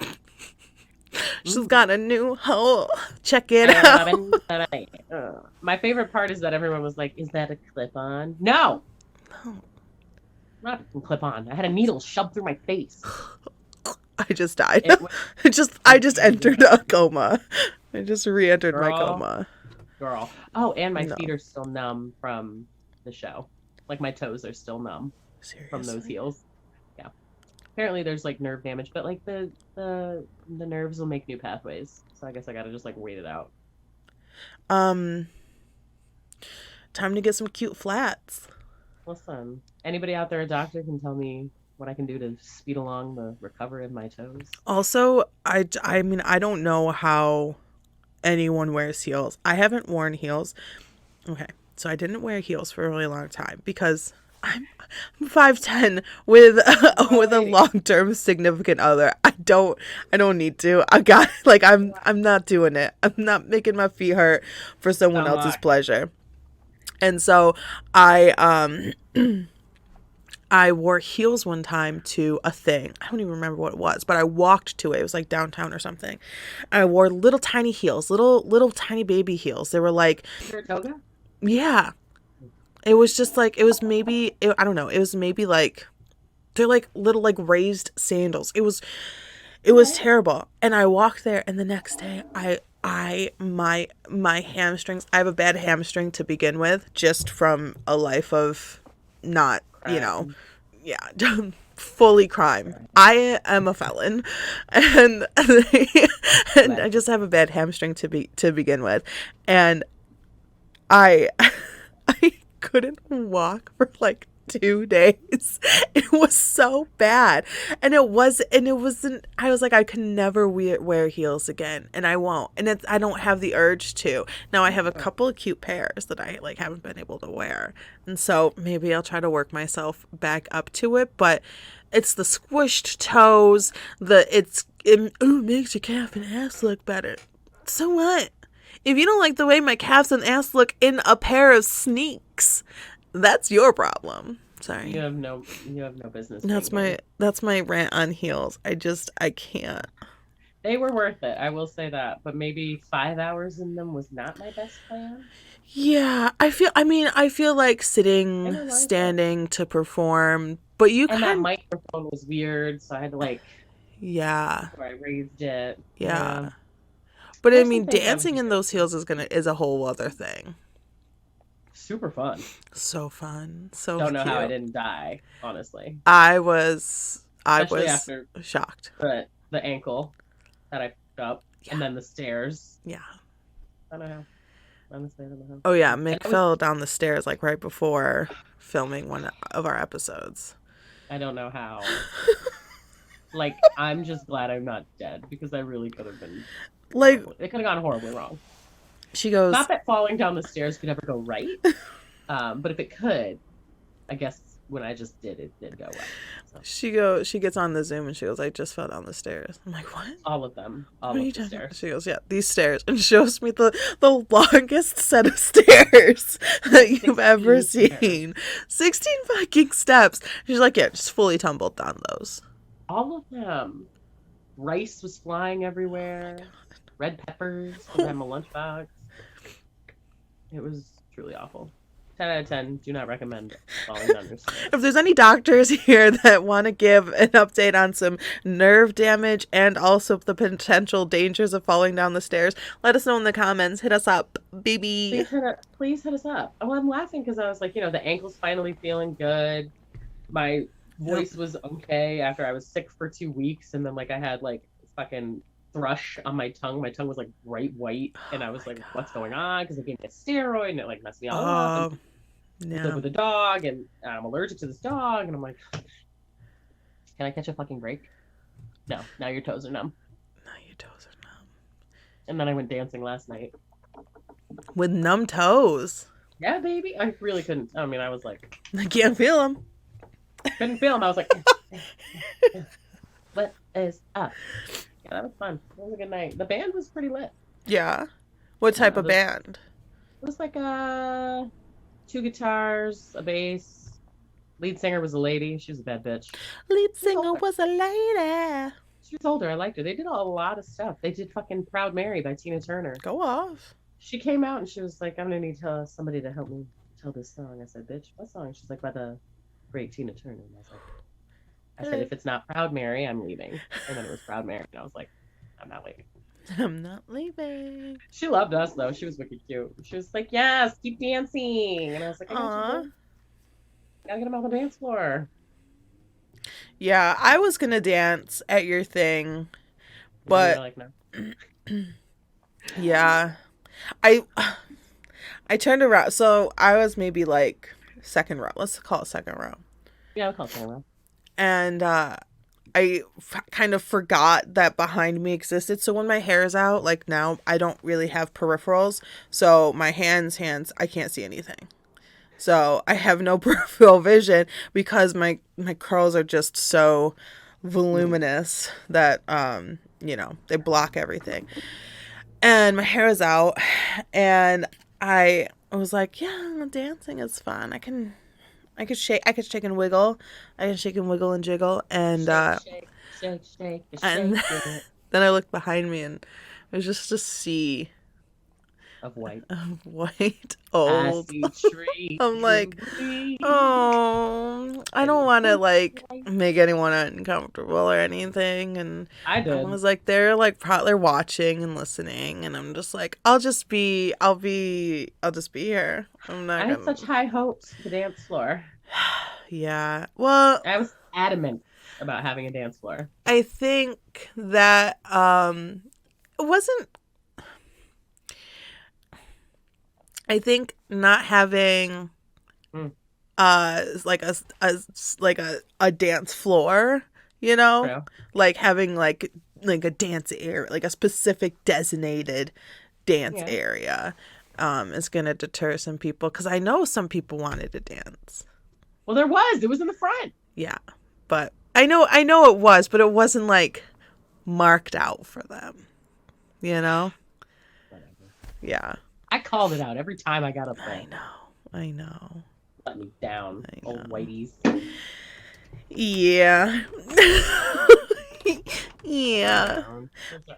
B: She's got a new hole. Check it out.
A: My favorite part is that everyone was like, is that a clip-on? No. Not a clip-on. I had a needle shoved through my face.
B: I just died. I just entered a coma. I just re-entered my coma.
A: Girl. Oh, and my feet are still numb from the show. Like my toes are still numb. Seriously? From those heels. Yeah. Apparently there's like nerve damage, but like the nerves will make new pathways. So I guess I gotta just like wait it out.
B: Time to get some cute flats.
A: Listen, anybody out there a doctor can tell me what I can do to speed along the recovery of my toes.
B: Also, I mean, I don't know how anyone wears heels. I haven't worn heels. Okay, so I didn't wear heels for a really long time because I'm 5'10" with a long-term significant other. I don't need to. I'm not doing it. I'm not making my feet hurt for someone else's pleasure. And so I wore heels one time to a thing. I don't even remember what it was, but I walked to it. It was like downtown or something. I wore little tiny heels, little tiny baby heels. They were like,
A: Saratoga?
B: Yeah. It was just like, it was maybe, I don't know. It was maybe like, they're like little like raised sandals. It was terrible. And I walked there, and the next day my hamstrings, I have a bad hamstring to begin with, just from a life of not, fully crime. I am a felon, and I just have a bad hamstring to begin with, and I couldn't walk for like 2 days. It was so bad, and it wasn't. I was like, I can never wear heels again, and I won't. And I don't have the urge to. Now I have a couple of cute pairs that I like haven't been able to wear, and so maybe I'll try to work myself back up to it. But it's the squished toes. It makes your calf and ass look better. So what? If you don't like the way my calves and ass look in a pair of sneaks, that's your problem. Sorry.
A: You have no business.
B: That's my rant on heels. I can't.
A: They were worth it, I will say that. But maybe 5 hours in them was not my best plan.
B: Yeah, I feel like sitting, standing to perform, but
A: that microphone was weird, so I had to like.
B: Yeah.
A: Where I raised it.
B: Yeah. But I mean, dancing in those heels is a whole other thing.
A: Super fun.
B: So fun. So
A: don't know
B: cute.
A: how I didn't die, honestly.
B: I was
A: after
B: shocked.
A: The ankle that I picked up, and then the stairs.
B: Yeah.
A: I don't know. Honestly, I don't know.
B: Oh yeah, Mick fell down the stairs like right before filming one of our episodes.
A: I don't know how. Like, I'm just glad I'm not dead, because I really could have been.
B: Like,
A: it could have gone horribly wrong.
B: She goes,
A: not that falling down the stairs could ever go right, but if it could, I guess when I just did, it did go well. So.
B: She gets on the Zoom and she goes, I just fell down the stairs. I'm like, what?
A: All of them. All of the stairs.
B: She goes, yeah, these stairs, and shows me the longest set of stairs that you've ever seen. 16 fucking steps. She's like, yeah, just fully tumbled down those.
A: All of them. Rice was flying everywhere. Red peppers. I had my lunchbox. It was truly awful. 10 out of 10. Do not recommend falling down your stairs.
B: If there's any doctors here that want to give an update on some nerve damage and also the potential dangers of falling down the stairs, let us know in the comments. Hit us up, baby.
A: Please hit us up. Oh, I'm laughing because I was like, the ankle's finally feeling good. My voice was okay after I was sick for 2 weeks, and then like I had like fucking thrush on my tongue. My tongue was like bright white, and I was like, what's going on? Because they gave me a steroid, and it like messed me all up. And I live with a dog, and I'm allergic to this dog, and I'm like, can I catch a fucking break? No, now your toes are numb. And then I went dancing last night.
B: With numb toes?
A: Yeah, baby. I really couldn't. I mean, I was like,
B: I can't feel them.
A: Couldn't feel them. I was like, what is up? Yeah, that was fun. It was a good night. The band was pretty lit.
B: Yeah. What type of band?
A: It was like 2 guitars, a bass. Lead singer was a lady. She was a bad bitch.
B: Lead singer was a lady.
A: She was older. I liked her. They did a lot of stuff. They did fucking Proud Mary by Tina Turner.
B: Go off.
A: She came out and she was like, I'm going to need somebody to help me tell this song. I said, bitch, what song? She's like, by the great Tina Turner. And I said, if it's not Proud Mary, I'm leaving. And then it was Proud Mary. And I was like, I'm not leaving.
B: I'm not leaving.
A: She loved us, though. She was wicked cute. She was like, yes, keep dancing. And I was like, I got you. Gotta get him on the dance floor.
B: Yeah, I was going to dance at your thing, but
A: like, no.
B: Yeah. I turned around, so I was maybe like second row. Let's call it second row.
A: Yeah, I'll call it second row.
B: And kind of forgot that behind me existed. So when my hair is out, like now, I don't really have peripherals. So my hands, I can't see anything. So I have no peripheral vision because my curls are just so voluminous that, they block everything. And my hair is out, and I was like, yeah, dancing is fun. I can shake and wiggle. I can shake and wiggle and jiggle. And
A: shake,
B: and then I looked behind me, and it was just a sea
A: of white,
B: old. I'm like, oh, I don't want to like make anyone uncomfortable or anything. And
A: I
B: was like, they're watching and listening, and I'm just like, I'll just be here.
A: I had such high hopes for the dance floor.
B: Yeah, well,
A: I was adamant about having a dance floor.
B: I think that it wasn't. I think not having like a dance floor,
A: True.
B: like having like a dance area, like a specific designated dance area is going to deter some people, because I know some people wanted to dance.
A: Well, it was in the front.
B: Yeah, but I know it was, but it wasn't like marked out for them,
A: Whatever.
B: Yeah.
A: I called it out every time I got up there.
B: I know.
A: Let me down, old whiteys.
B: Yeah. Yeah.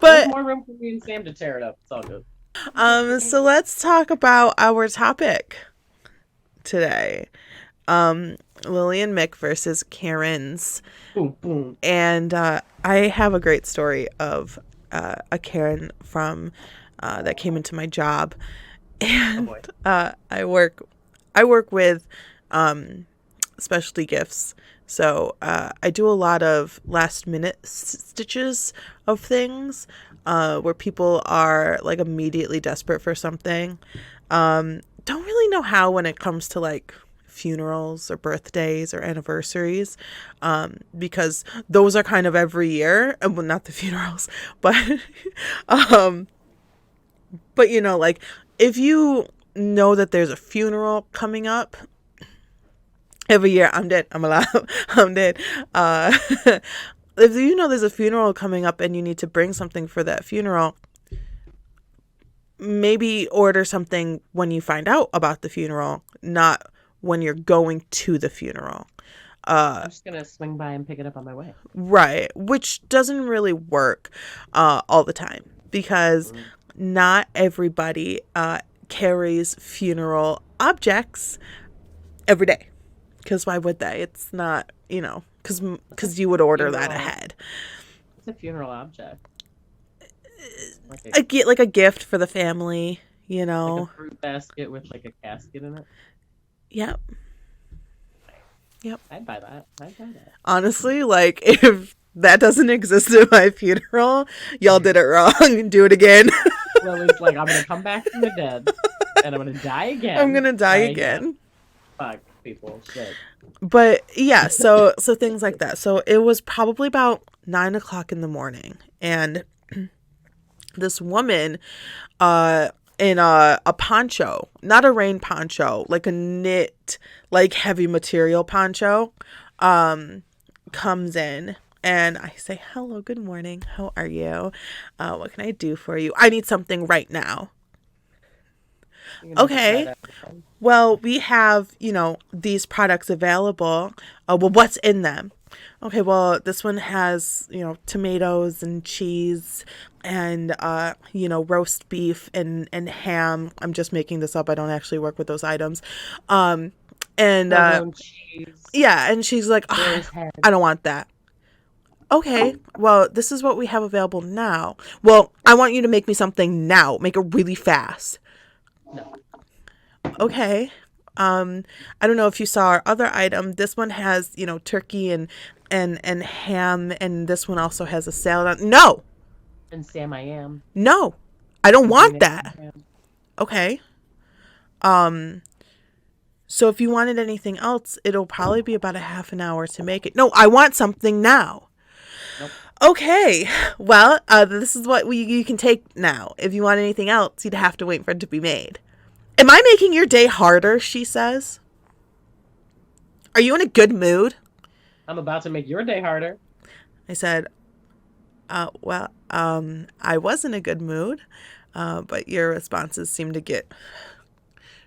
A: But
B: But
A: more room for me and Sam to tear it up. It's all good.
B: So let's talk about our topic today. Lilly and Mick versus Karens.
A: Boom, boom.
B: And I have a great story of a Karen from that came into my job. And I work with specialty gifts. So I do a lot of last minute stitches of things where people are like immediately desperate for something. Don't really know how when it comes to like funerals or birthdays or anniversaries, because those are kind of every year. Well, not the funerals, but but like if you know that there's a funeral coming up every year, I'm dead. I'm alive. I'm dead. If you know there's a funeral coming up and you need to bring something for that funeral, maybe order something when you find out about the funeral, not when you're going to the funeral.
A: I'm just going to swing by and pick it up on my way.
B: Right. Which doesn't really work all the time, because not everybody carries funeral objects every day. Because why would they? It's not, because you would order that ahead.
A: It's a funeral object.
B: Like a gift for the family,
A: Like a fruit basket with like a casket in it.
B: Yep.
A: I'd buy that.
B: Honestly, like, if that doesn't exist at my funeral, y'all did it wrong. Do it again.
A: Lily's like, I'm gonna come back from the dead, and I'm gonna die again.
B: I'm gonna die again.
A: Fuck people, shit.
B: But yeah, so things like that. So it was probably about 9 o'clock in the morning, and this woman, in a poncho, not a rain poncho, like a knit, like heavy material poncho, comes in, and I say, hello, good morning, how are you? What can I do for you? I need something right now. Okay, well, we have, these products available. Well, what's in them? Okay, well, this one has, tomatoes and cheese and, roast beef and ham. I'm just making this up. I don't actually work with those items. And, yeah, and she's like, oh, I don't want that. Okay, well, this is what we have available now. Well, I want you to make me something now. Make it really fast.
A: No.
B: Okay. I don't know if you saw our other item. This one has, turkey and ham, and this one also has a salad on. No.
A: And Sam, I am.
B: No. I don't want that. Okay. So if you wanted anything else, it'll probably be about a half an hour to make it. No, I want something now.
A: Nope.
B: Okay. Well, this is what you can take now. If you want anything else, you'd have to wait for it to be made. Am I making your day harder? She says. Are you in a good mood?
A: I'm about to make your day harder.
B: I said, I was in a good mood, but your responses seem to get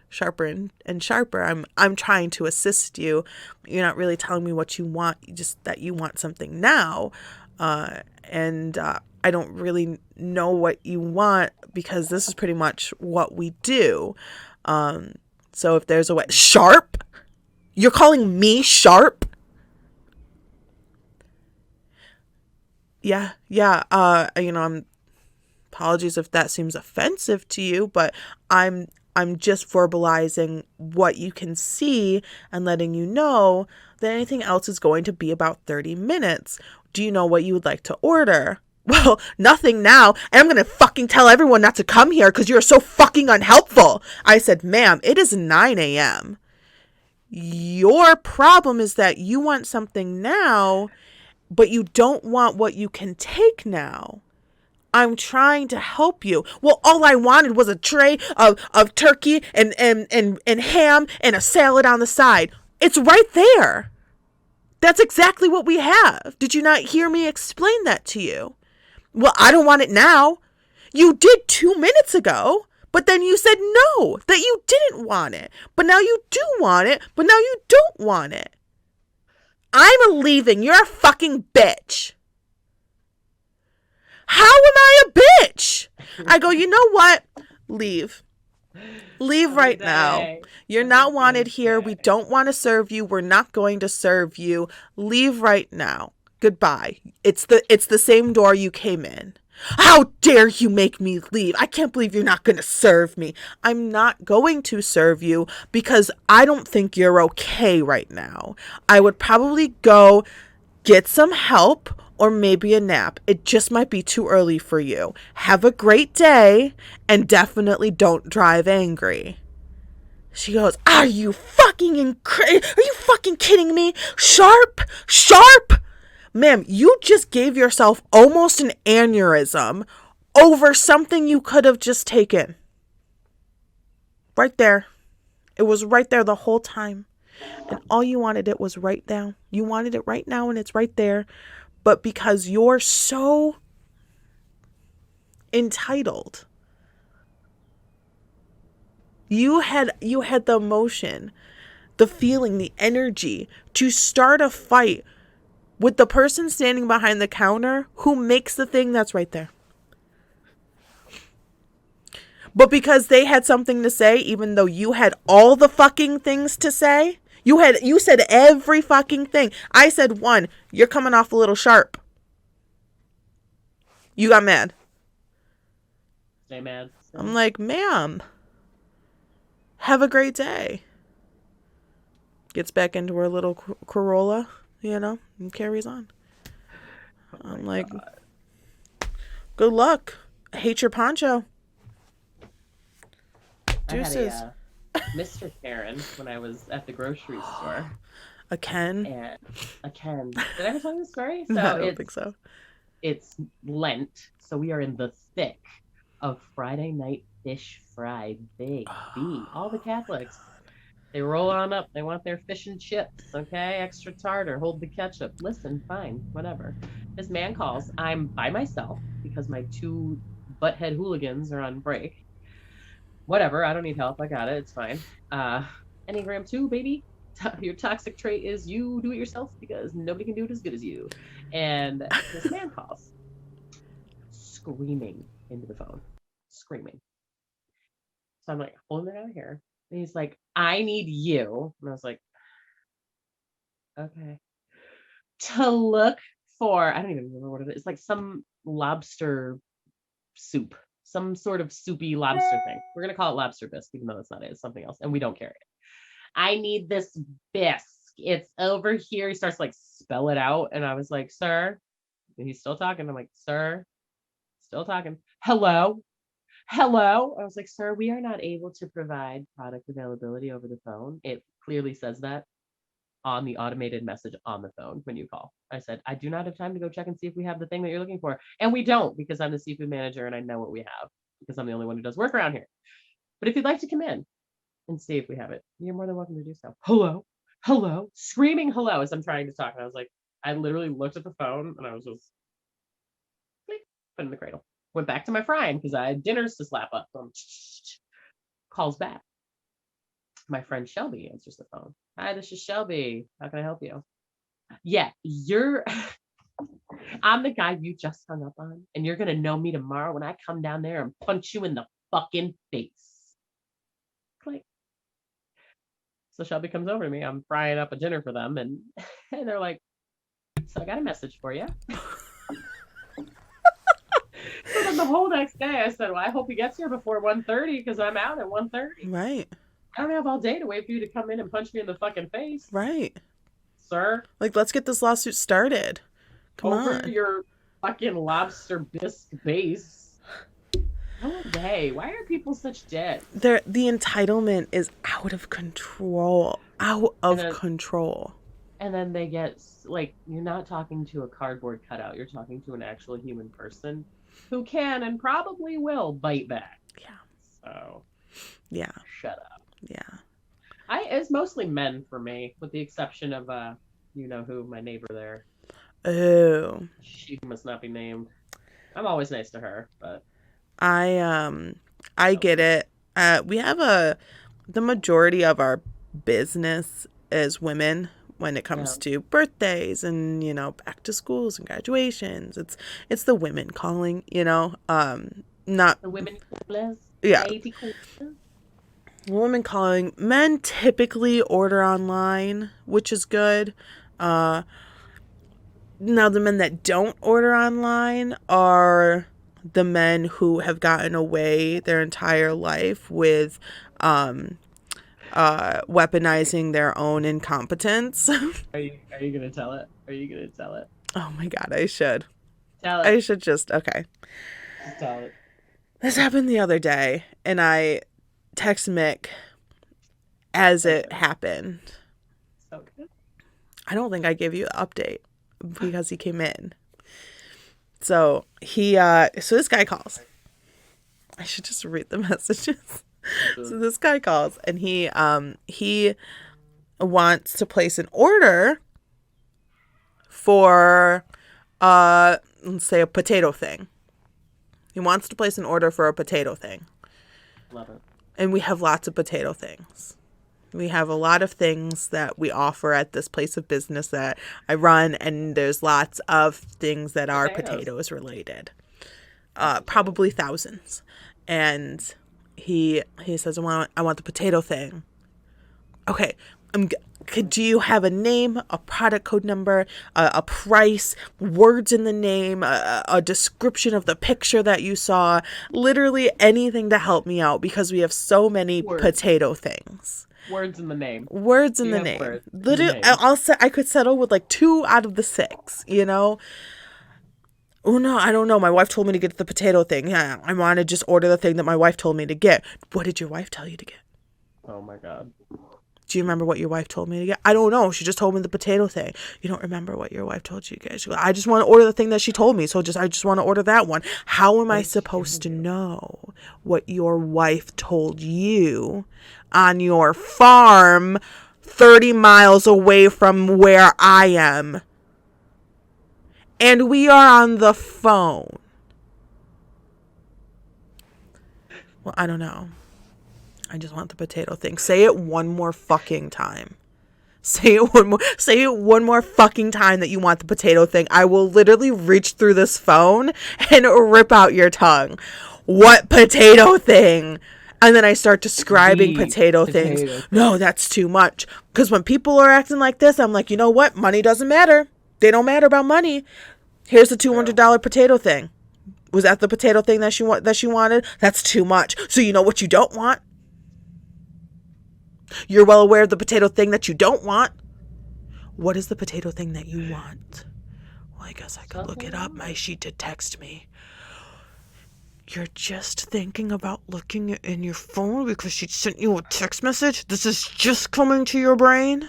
B: sharper and sharper. I'm trying to assist you. You're not really telling me what you want, just that you want something now. And I don't really know what you want, because this is pretty much what we do. So if there's a way. Sharp? You're calling me sharp? Yeah. I'm apologies if that seems offensive to you, but I'm just verbalizing what you can see and letting you know that anything else is going to be about 30 minutes. Do you know what you would like to order? Well, nothing now, and I'm going to fucking tell everyone not to come here because you're so fucking unhelpful. I said, ma'am, it is 9 a.m. Your problem is that you want something now, but you don't want what you can take now. I'm trying to help you. Well, all I wanted was a tray of turkey and ham and a salad on the side. It's right there. That's exactly what we have. Did you not hear me explain that to you? Well, I don't want it now. You did 2 minutes ago, but then you said no, that you didn't want it. But now you do want it, but now you don't want it. I'm leaving. You're a fucking bitch. How am I a bitch? I go, you know what? Leave. Leave right now. You're not wanted here. We don't want to serve you. We're not going to serve you. Leave right now. Goodbye. It's the same door you came in. How dare you make me leave? I can't believe you're not going to serve me. I'm not going to serve you because I don't think you're okay right now. I would probably go get some help or maybe a nap. It just might be too early for you. Have a great day and definitely don't drive angry. She goes, are you fucking kidding me? Sharp? Ma'am, you just gave yourself almost an aneurysm over something you could have just taken. Right there. It was right there the whole time. And all you wanted it was right now. You wanted it right now and it's right there. But because you're so entitled, you had the emotion, the feeling, the energy to start a fight with the person standing behind the counter who makes the thing that's right there. But because they had something to say, even though you had all the fucking things to say, you said every fucking thing. I said one, you're coming off a little sharp. You got mad.
A: Stay mad.
B: I'm like, ma'am, have a great day. Gets back into her little Corolla, and carries on. I'm like, good luck. I hate your poncho. Deuces.
A: I had a Mr. Karen when I was at the grocery store.
B: A Ken?
A: And a Ken. Did I ever tell you the story? So
B: No, I don't think so.
A: It's Lent, so we are in the thick of Friday night fish fry, big B. All the Catholics, they roll on up. They want their fish and chips, okay? Extra tartar, hold the ketchup. Listen, fine, whatever. This man calls. I'm by myself because my two butthead hooligans are on break. Whatever, I don't need help. I got it. It's fine. Enneagram 2, baby. Your toxic trait is you do it yourself because nobody can do it as good as you. And this man calls, screaming into the phone. Screaming. So I'm like, holding it out here. And he's like, I need you. And I was like, okay. To look for, I don't even remember what it is. It's like some lobster soup. Some sort of soupy lobster thing. We're going to call it lobster bisque, even though that's not it. It's something else. And we don't carry it. I need this bisque. It's over here. He starts to like spell it out. And I was like, sir. And he's still talking. I'm like, sir. Still talking. Hello. Hello. I was like, sir, we are not able to provide product availability over the phone. It clearly says that on the automated message on the phone when you call. I said, I do not have time to go check and see if we have the thing that you're looking for. And we don't, because I'm the seafood manager and I know what we have because I'm the only one who does work around here. But if you'd like to come in and see if we have it, you're more than welcome to do so. Hello, hello, screaming hello as I'm trying to talk. And I was like, I literally looked at the phone and I was just put in the cradle. Went back to my frying because I had dinners to slap up. Calls back. My friend Shelby answers the phone. Hi, this is Shelby. How can I help you? Yeah, I'm the guy you just hung up on, and you're gonna know me tomorrow when I come down there and punch you in the fucking face. Click. So Shelby comes over to me. I'm frying up a dinner for them, and they're like, so I got a message for you. So then the whole next day I said, well, I hope he gets here before 1:30 because I'm out at 1:30.
B: Right.
A: I don't have all day to wait for you to come in and punch me in the fucking face.
B: Right.
A: Sir.
B: Like, let's get this lawsuit started. Come
A: over
B: on.
A: Your fucking lobster bisque base. No way. Why are people such dicks?
B: The entitlement is out of control. Out of control.
A: And then they get, like, you're not talking to a cardboard cutout. You're talking to an actual human person who can and probably will bite back.
B: Yeah.
A: So.
B: Yeah.
A: Shut up.
B: Yeah.
A: It's mostly men for me, with the exception of, you know who, my neighbor there.
B: Oh.
A: She must not be named. I'm always nice to her, but.
B: I get it. We have the majority of our business is women when it comes to birthdays and, back to schools and graduations. It's the women calling, not
A: the women callers.
B: Yeah.
A: Lady callers.
B: Women calling. Men typically order online, which is good. Now the men that don't order online are the men who have gotten away their entire life with weaponizing their own incompetence.
A: Are you gonna tell it? Are you gonna tell it?
B: Oh my god, I should.
A: Tell it.
B: I should just okay.
A: Just tell it.
B: This happened the other day, and I text Mick as it happened.
A: So good.
B: I don't think I gave you the update because he came in. So so this guy calls. I should just read the messages. So this guy calls and he wants to place an order for let's say a potato thing. He wants to place an order for a potato thing.
A: Love it.
B: And we have lots of potato things. We have a lot of things that we offer at this place of business that I run, and there's lots of things that are potatoes related. Probably thousands. And he says, I want the potato thing. Okay, do you have a name, a product code number, a price, words in the name, a description of the picture that you saw, literally anything to help me out because we have so many potato things.
A: Words in the name.
B: Words in the name. Literally, I could settle with like 2 out of the 6, you know? Oh, no, I don't know. My wife told me to get the potato thing. Yeah, I want to just order the thing that my wife told me to get. What did your wife tell you to get?
A: Oh, my God.
B: Do you remember what your wife told me to get? I don't know. She just told me the potato thing. You don't remember what your wife told you to get? She goes, I just want to order the thing that she told me. So I just want to order that one. How am I supposed to know what your wife told you on your farm 30 miles away from where I am? And we are on the phone. Well, I don't know. I just want the potato thing. Say it one more fucking time. Say it one more fucking time that you want the potato thing. I will literally reach through this phone and rip out your tongue. What potato thing? And then I start describing potato things. No, that's too much. Because when people are acting like this, I'm like, you know what? Money doesn't matter. They don't matter about money. Here's the $200 potato thing. Was that the potato thing that she wanted? That's too much. So you know what you don't want? You're well aware of the potato thing that you don't want. What is the potato thing that you want? Well, I guess I could look it up. She did text me. You're just thinking about looking in your phone because she sent you a text message? This is just coming to your brain?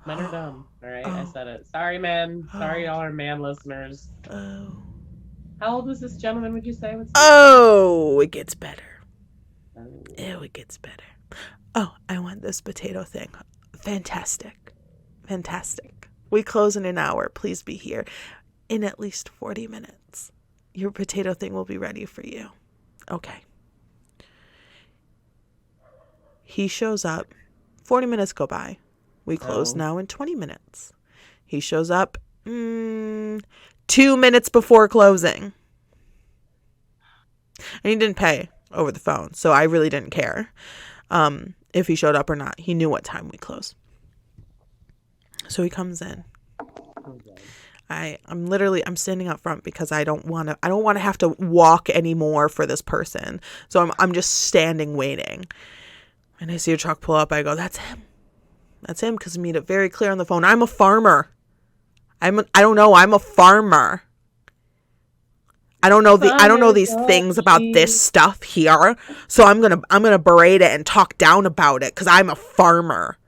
A: Men are dumb. All right, I said it. Sorry, men. Sorry, all our man listeners.
B: Oh.
A: How old was this gentleman, would you say?
B: Oh, it gets better. It gets better. Oh, I want this potato thing. Fantastic. Fantastic. We close in an hour. Please be here in at least 40 minutes. Your potato thing will be ready for you. Okay. He shows up. 40 minutes go by. We close now in 20 minutes. He shows up 2 minutes before closing. And he didn't pay over the phone, so I really didn't care if he showed up or not. He knew what time we close. So he comes in. I'm standing up front because I don't want to have to walk anymore for this person. So I'm just standing waiting. And I see a truck pull up. I go, that's him. That's him, because he made it very clear on the phone. I'm a farmer. I'm a farmer. I don't know these things about this stuff here. So I'm gonna berate it and talk down about it because I'm a farmer.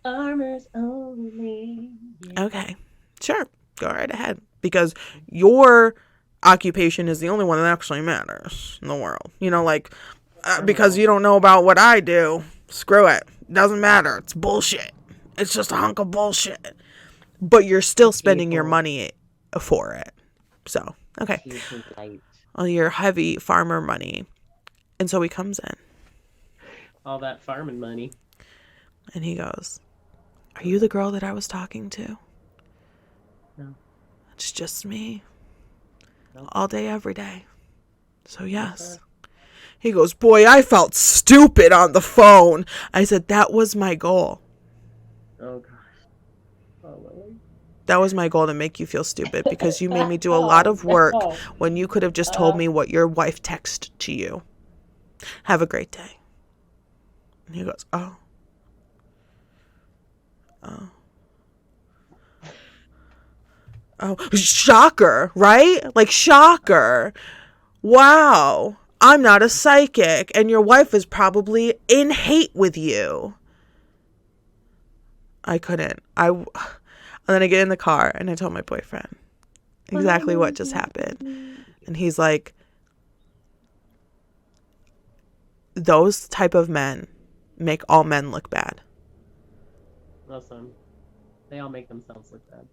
A: Farmers only.
B: Yeah. Okay. Sure. Go right ahead. Because your occupation is the only one that actually matters in the world. You know, like, because you don't know about what I do. Screw it. Doesn't matter. It's bullshit. It's just a hunk of bullshit. But you're still spending your money for it. So, okay. All your heavy farmer money. And so he comes in.
A: All that farming money.
B: And he goes, are you the girl that I was talking to?
A: No.
B: It's just me.
A: No.
B: All day, every day. So, yes. He goes, boy, I felt stupid on the phone. I said, that was my goal.
A: Oh, gosh. Oh, Lily.
B: That was my goal, to make you feel stupid, because you made me do a lot of work when you could have just told me what your wife texted to you. Have a great day. And he goes, oh. Oh, shocker, right? Like, shocker. Wow. I'm not a psychic, and your wife is probably in hate with you. I couldn't. And then I get in the car, and I told my boyfriend exactly what just happened. And he's like, those type of men make all men look bad.
A: Listen, they all make themselves look bad.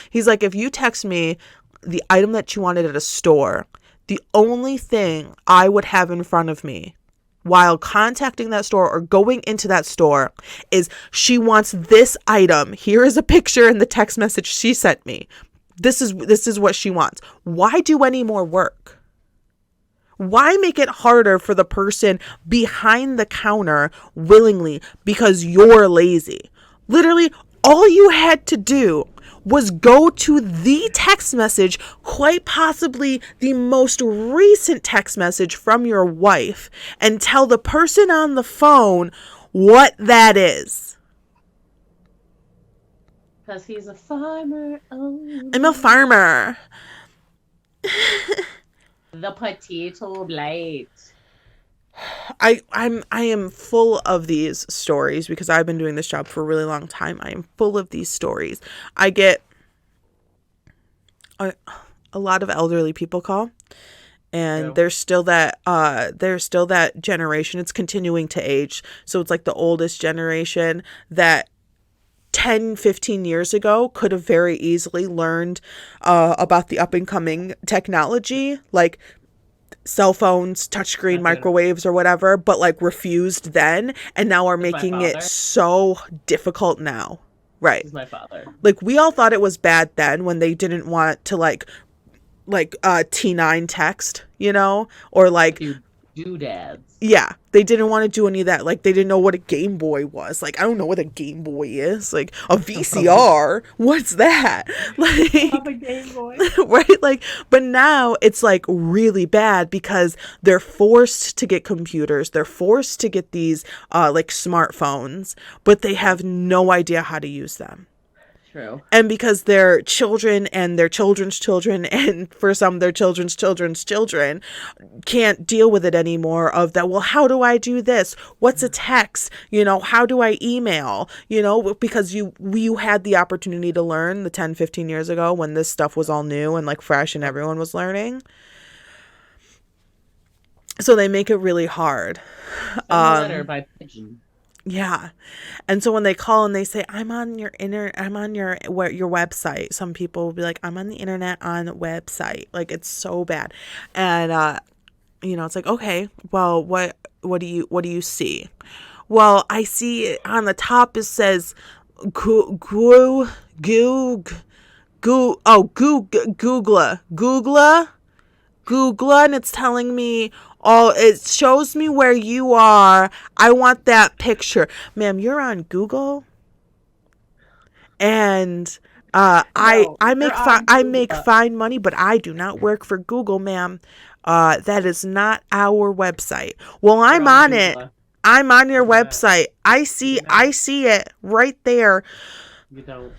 B: He's like, if you text me the item that you wanted at a store, the only thing I would have in front of me while contacting that store or going into that store is, she wants this item. Here is a picture in the text message she sent me. This is what she wants. Why do any more work? Why make it harder for the person behind the counter willingly because you're lazy? Literally, all you had to do was go to the text message, quite possibly the most recent text message from your wife, and tell the person on the phone what that is.
A: Because he's a farmer. Oh,
B: I'm a farmer.
A: the potato blight.
B: I am full of these stories because I've been doing this job for a really long time. I am full of these stories. I get a lot of elderly people call, and
A: True.
B: there's still that generation. It's continuing to age. So it's like the oldest generation that 10, 15 years ago could have very easily learned about the up and coming technology, like cell phones, touchscreen, microwaves, or whatever, but like refused then, and now are making it so difficult now. Right.
A: This is my father.
B: Like, we all thought it was bad then when they didn't want to like T9 text, or like
A: doodads.
B: Yeah, they didn't want to do any of that. Like, they didn't know what a Game Boy was. Like, I don't know what a Game Boy is. Like, a VCR, what's that? Like,
A: A Game Boy.
B: Right? Like, but now it's like really bad because they're forced to get computers. They're forced to get these like smartphones, but they have no idea how to use them.
A: True.
B: And because their children and their children's children, and for some their children's children's children, can't deal with it anymore of that, well, how do I do this? What's a text? How do I email? Because you had the opportunity to learn the 10, 15 years ago when this stuff was all new and like fresh and everyone was learning. So they make it really hard.
A: Send a letter by pigeon.
B: Yeah. And so when they call and they say, I'm on your website, some people will be like, I'm on the internet on the website. Like, it's so bad. And, it's like, okay, well, what do you see? Well, I see on the top, it says, Google, and it's telling me, it shows me where you are. I want that picture. Ma'am, you're on Google? And I make fine money, but I do not work for Google, ma'am. That is not our website. Well, I'm on it. I'm on your website. I see it right there.
A: You don't.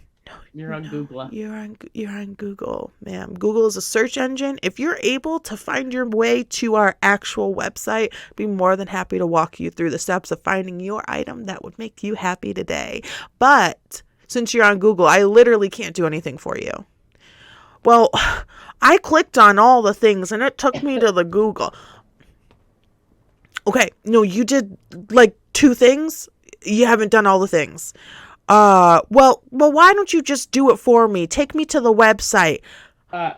A: You're on Google.
B: You're on Google, ma'am. Google is a search engine. If you're able to find your way to our actual website, I'd be more than happy to walk you through the steps of finding your item that would make you happy today. But since you're on Google, I literally can't do anything for you. Well, I clicked on all the things and it took me to the Google. Okay, no, you did like 2 things. You haven't done all the things. Well, why don't you just do it for me? Take me to the website.
A: I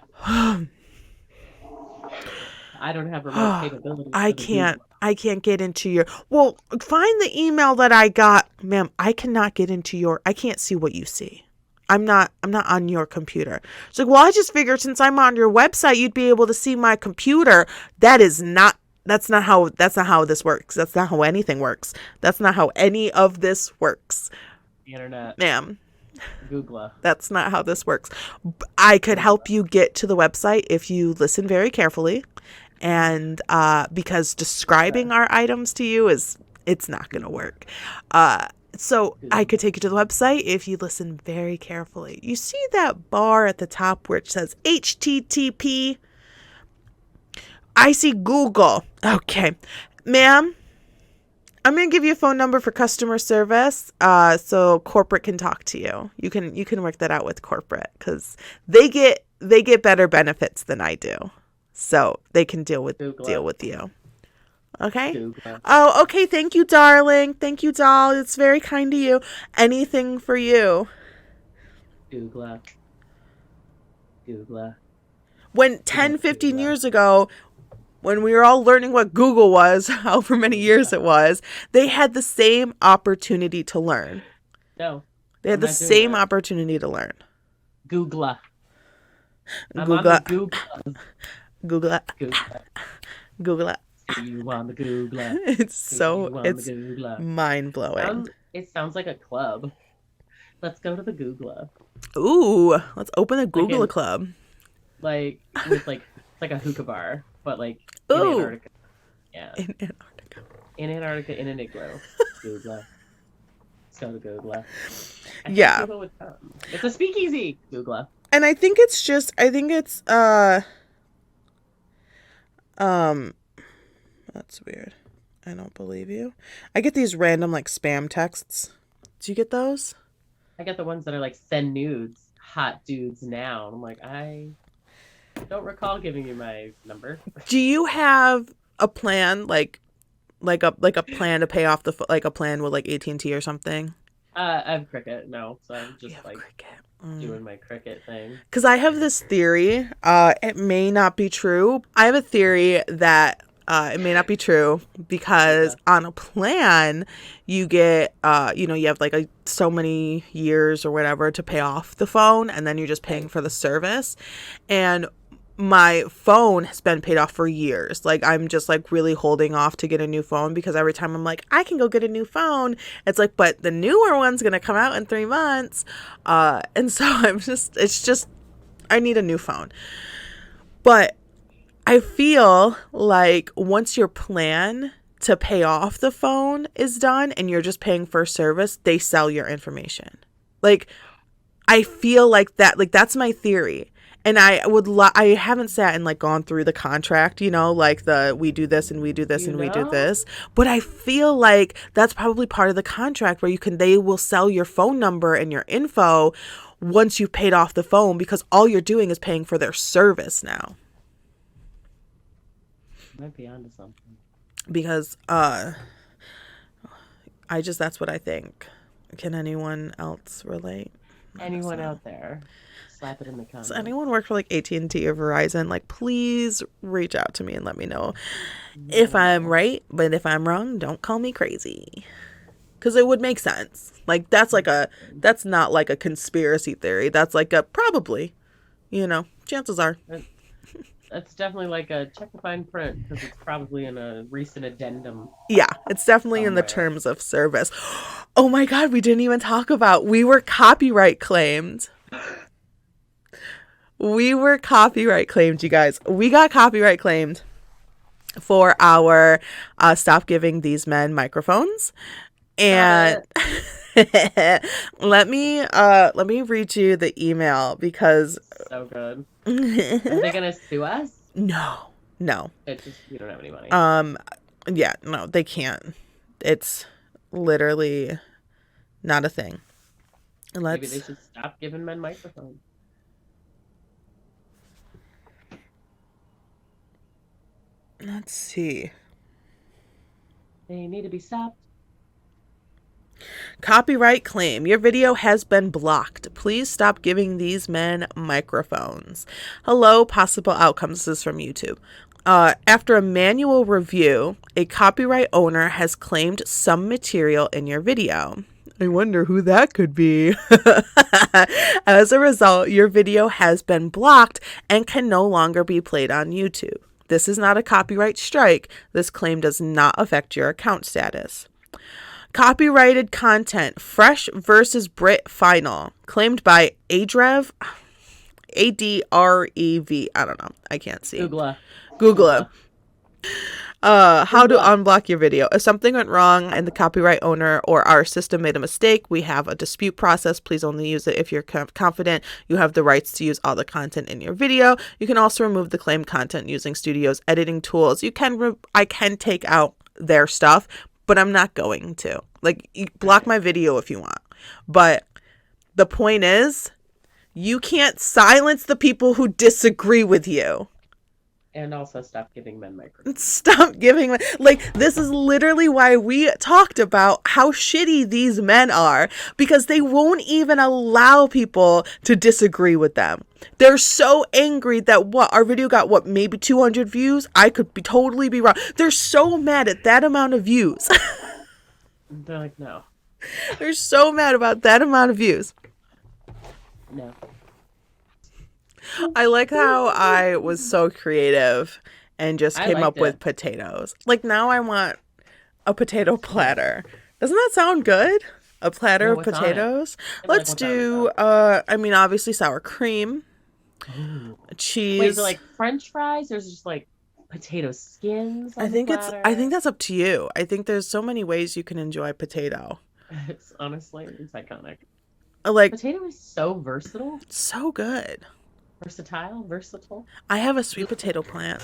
A: don't have remote capability.
B: I can't get into your, well, find the email that I got. Ma'am, I cannot get into I can't see what you see. I'm not on your computer. It's like, well, I just figured since I'm on your website, you'd be able to see my computer. That's not how this works. That's not how anything works. That's not how any of this works.
A: The internet.
B: Ma'am.
A: Google.
B: That's not how this works. I could help you get to the website if you listen very carefully. And because describing our items to you it's not going to work. So I could take you to the website if you listen very carefully. You see that bar at the top where it says HTTP? I see Google. Okay. Ma'am, I'm going to give you a phone number for customer service so corporate can talk to you. You can work that out with corporate because they get better benefits than I do. So they can deal with you. Okay? Google. Oh, okay. Thank you, darling. Thank you, doll. It's very kind of you. Anything for you.
A: Google.
B: When 10, 15 years ago, when we were all learning what Google was, however many years it was, they had the same opportunity to learn.
A: No.
B: They had the same opportunity to learn.
A: Google.
B: Google. Google. Google it.
A: See you on the Googler.
B: It's
A: See
B: so,
A: you on the
B: it's
A: Googler.
B: mind-blowing.
A: It sounds like a club. Let's go to the Googler.
B: Ooh, let's open a
A: Like
B: Google
A: in
B: club.
A: like with like it's like a hookah bar, but like in
B: Ooh,
A: Antarctica. Yeah.
B: in Antarctica.
A: In Antarctica in an igloo. Googler. Let's go to Googler. I think
B: Yeah.
A: Google would come. It's a speakeasy. Googler.
B: And I think it's um that's weird. I don't believe you. I get these random like spam texts. Do you get those?
A: I get the ones that are like send nudes, hot dudes now. I'm like, I don't recall giving you my number.
B: Do you have a plan like a plan to pay off like a plan with like AT&T or something?
A: I have cricket, no, so I'm
B: You
A: just
B: have
A: like
B: cricket.
A: doing my cricket thing.
B: Because I have this theory. It may not be true. I have a theory that it may not be true because
A: Okay.
B: on a plan, you get, you have like so many years or whatever to pay off the phone, and then you're just paying
A: Right.
B: for the service. And my phone has been paid off for years. Like I'm just like really holding off to get a new phone because every time I'm like, I can go get a new phone, it's like, but the newer one's gonna come out in 3 months. And so it's just I need a new phone. But I feel like once your plan to pay off the phone is done and you're just paying for service, they sell your information. Like I feel like that, like that's my theory. And I haven't sat and like gone through the contract, like we do this and we do this
A: You
B: and we do
A: know?
B: this. But I feel like that's probably part of the contract where they will sell your phone number and your info once you've paid off the phone because all you're doing is paying for their service now.
A: Might be onto something.
B: Because that's what I think. Can anyone else relate?
A: Anyone out there? Slap it in the
B: Does
A: comments.
B: anyone work for like AT&T or Verizon? Like, please reach out to me and let me know if I'm right. But if I'm wrong, don't call me crazy. Because it would make sense. Like, that's not like a conspiracy theory. That's like a probably, chances are.
A: That's definitely like a check the fine print because it's probably in a recent addendum.
B: Yeah, it's definitely in the
A: Somewhere.
B: terms of service. Oh my God, we didn't even talk about, we were copyright claimed. You guys. We got copyright claimed for our Stop Giving These Men Microphones. And let me read you the email because
A: So good. Are they gonna sue us?
B: no.
A: It's just we don't have any money.
B: Yeah, no, they can't. It's literally not a thing.
A: Maybe they should stop giving men microphones.
B: Let's see.
A: They need to be stopped.
B: Copyright claim. Your video has been blocked. Please stop giving these men microphones. Hello, possible outcomes. This is from YouTube. After a manual review, a copyright owner has claimed some material in your video. I wonder who that could be. As a result, your video has been blocked and can no longer be played on YouTube. This is not a copyright strike. This claim does not affect your account status. Copyrighted content, Fresh versus Brit Final, claimed by Adrev, Adrev. I don't know. I can't see. Google it. How to unblock your video. If something went wrong and the copyright owner or our system made a mistake, we have a dispute process. Please only use it if you're confident you have the rights to use all the content in your video. You can also remove the claimed content using Studio's editing tools. I can take out their stuff, but I'm not going to. Like, you block my video if you want. But the point is, you can't silence the people who disagree with you.
A: And also stop giving men microphones.
B: Stop giving, like, this is literally why we talked about how shitty these men are, because they won't even allow people to disagree with them. They're so angry that our video got maybe 200 views. I could totally be wrong. They're so mad at that amount of views.
A: They're like, no.
B: They're so mad about that amount of views.
A: No.
B: I like how I was so creative and just
A: I
B: came up
A: liked
B: with
A: it.
B: potatoes. Like now I want a potato platter. Doesn't that sound good? A platter
A: Yeah,
B: of
A: what's on it?
B: potatoes.
A: I feel like
B: Let's
A: what's on it
B: do
A: sounds
B: I mean obviously sour cream,
A: good. Ooh. Wait, is it
B: cheese.
A: like French fries or is it just like potato skins
B: I
A: on the
B: think I think
A: platter?
B: that's up to you. I think there's so many ways you can enjoy potato.
A: It's honestly, it's iconic.
B: Like
A: Potato is so versatile.
B: so good.
A: Versatile, versatile.
B: I have a sweet potato plant.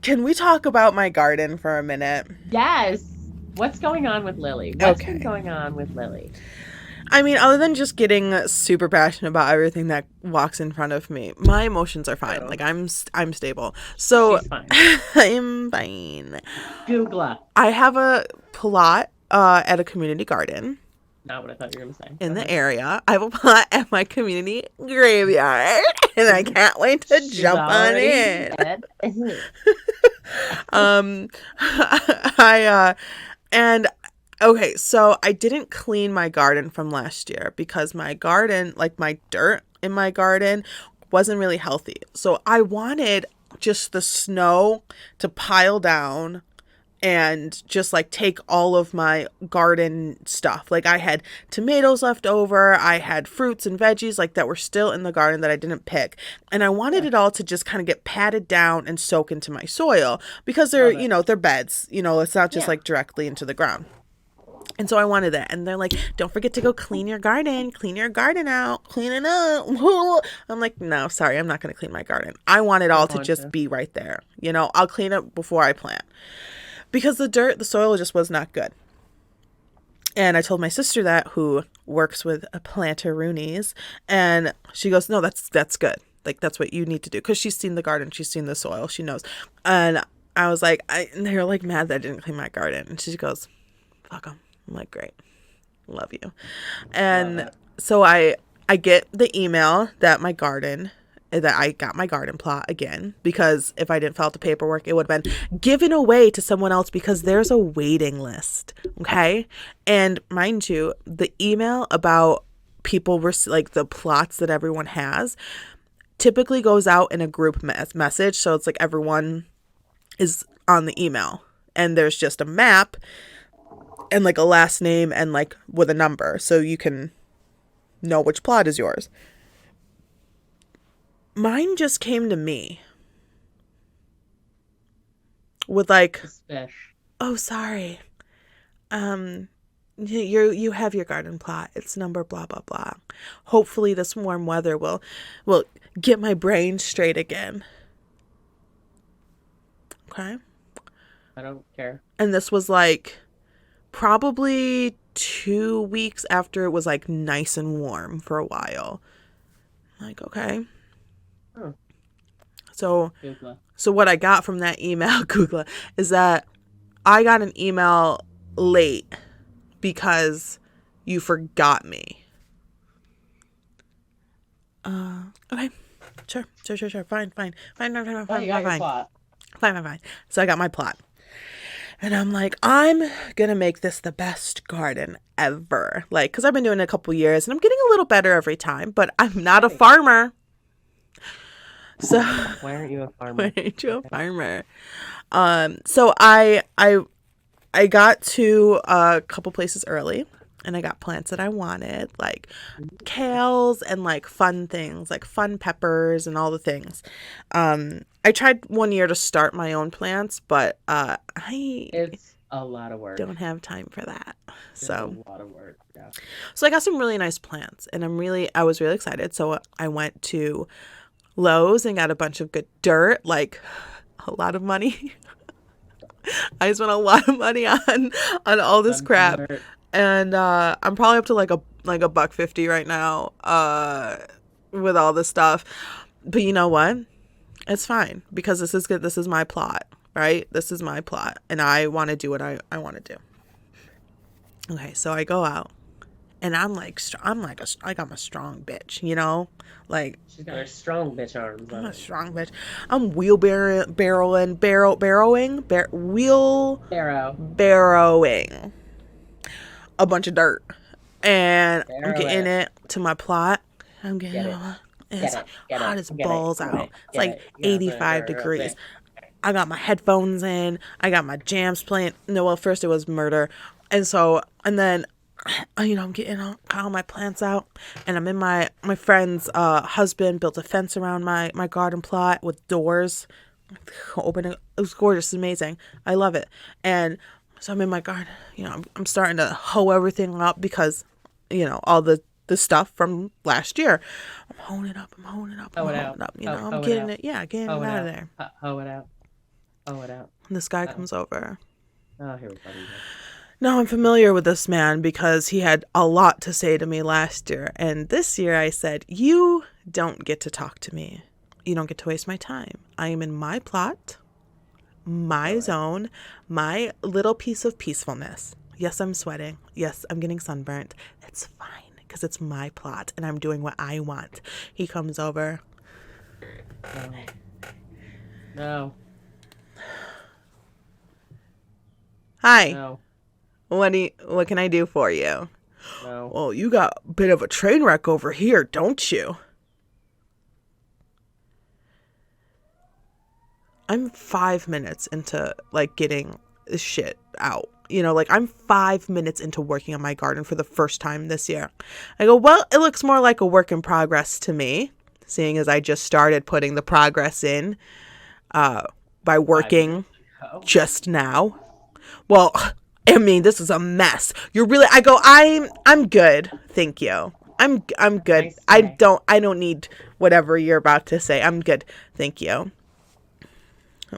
B: Can we talk about my garden for a minute?
A: Yes. What's going on with Lily? What's been
B: Okay.
A: going on with Lily?
B: I mean, other than just getting super passionate about everything that walks in front of me, my emotions are fine.
A: Oh,
B: Like I'm stable. So
A: she's fine.
B: I'm fine.
A: Googla.
B: I have a plot at a community garden
A: Not what I thought you were gonna say. Go
B: in the
A: ahead.
B: area. I have a plot at my community graveyard, and I can't wait to
A: She's
B: jump on
A: already
B: in.
A: dead.
B: Um, I and okay, so I didn't clean my garden from last year because my garden, like my dirt in my garden, wasn't really healthy. So I wanted just the snow to pile down and just like take all of my garden stuff. Like I had tomatoes left over, I had fruits and veggies like that were still in the garden that I didn't pick. And I wanted
A: Yeah,
B: it all to just kind of get patted down and soak into my soil because they're,
A: love it.
B: they're beds. It's not just
A: Yeah.
B: like directly into the ground. And so I wanted that. And they're like, don't forget to go clean your garden. Clean your garden out. Clean it up. I'm like, no, sorry, I'm not going to clean my garden. I want it all
A: Don't
B: to
A: want
B: just
A: to.
B: be right there. I'll clean it before I plant because the soil just was not good. And I told my sister that, who works with plantaroonies, and she goes, "No, that's good. Like that's what you need to do." Because she's seen the garden, she's seen the soil, she knows. And I was like, and they were like mad that I didn't clean my garden, and she goes, "Fuck them." I'm like, "Great, love you."
A: Love
B: And
A: it.
B: so I get the email that I got my garden plot again, because if I didn't fill out the paperwork, it would have been given away to someone else because there's a waiting list. Okay. And mind you, the email about people were like the plots that everyone has typically goes out in a group message. So it's like everyone is on the email and there's just a map and like a last name and like with a number so you can know which plot is yours. Mine just came to me with like,
A: Suspish.
B: "Oh, sorry. Um you have your garden plot. It's number blah blah blah. Hopefully this warm weather will get my brain straight again." Okay?
A: I don't care.
B: And this was like probably 2 weeks after it was like nice and warm for a while. Like, okay.
A: Oh,
B: So
A: Googla.
B: so what I got from that email, Google, is that I got an email late because you forgot me. Okay. Sure. Fine.
A: Oh, you got your plot.
B: Fine. So I got my plot. And I'm like, I'm going to make this the best garden ever. Like, because I've been doing it a couple years and I'm getting a little better every time, but I'm not a
A: Hey,
B: farmer. So,
A: why aren't you a
B: why
A: farmer?
B: ain't you a
A: Okay.
B: farmer? So I got to a couple places early and I got plants that I wanted, like kales and like fun things, like fun peppers and all the things. I tried one year to start my own plants, but I
A: It's a lot of work.
B: don't have time for that.
A: It's a
B: So
A: lot of work. Yeah.
B: so I got some really nice plants and I was really excited. So I went to Lowe's and got a bunch of good dirt, like a lot of money. I spent a lot of money on all this
A: Done some
B: crap.
A: dirt.
B: And I'm probably up to like a buck 50 right now with all this stuff. But you know what? It's fine because this is good. This is my plot, right? This is my plot and I want to do what I want to do. Okay, so I go out and I'm a strong bitch, Like
A: She's got her strong bitch arms
B: I'm
A: on
B: a
A: it.
B: strong bitch. I'm
A: Barrow.
B: barrowing a bunch of dirt, and I'm
A: Barrow
B: getting
A: it.
B: it to my plot. I'm
A: Get
B: getting
A: it.
B: And
A: Get
B: it's like
A: it, get
B: hot
A: it,
B: as
A: get it,
B: balls
A: get
B: out.
A: it,
B: It's
A: get
B: like
A: it. You know,
B: 85 degrees. I got my headphones in. I got my jams playing. No, well, first it was Murder. And then, I'm getting all my plants out. And I'm in my friend's husband built a fence around my garden plot with doors. Opening. It was gorgeous. Amazing. I love it. And so I'm in my garden. I'm starting to hoe everything up because, all the stuff from last year. I'm hoeing it up. I'm hoeing it up. I'm
A: Hoe it
B: hoeing
A: out.
B: it up. I'm
A: Hoe it
B: getting
A: out.
B: it. Yeah, getting
A: Hoe
B: it
A: it
B: out of
A: out.
B: there.
A: Hoe it out. Hoe it out.
B: And this guy
A: Uh-oh.
B: comes over.
A: Oh, here we fucking go.
B: Now I'm familiar with this man because he had a lot to say to me last year. And this year I said, you don't get to talk to me. You don't get to waste my time. I am in my plot, my zone, my little piece of peacefulness. Yes, I'm sweating. Yes, I'm getting sunburnt. It's fine because it's my plot and I'm doing what I want. He comes over.
A: No.
B: Hi.
A: No.
B: What can I do for you?
A: No.
B: Well, you got a bit of a train wreck over here, don't you? I'm 5 minutes into getting this shit out. I'm 5 minutes into working on my garden for the first time this year. I go, well, it looks more like a work in progress to me, seeing as I just started putting the progress in by working just now. Well, I mean, this is a mess. I'm good. Thank you. I'm good.
A: Nice
B: I don't need whatever you're about to say. I'm good. Thank you.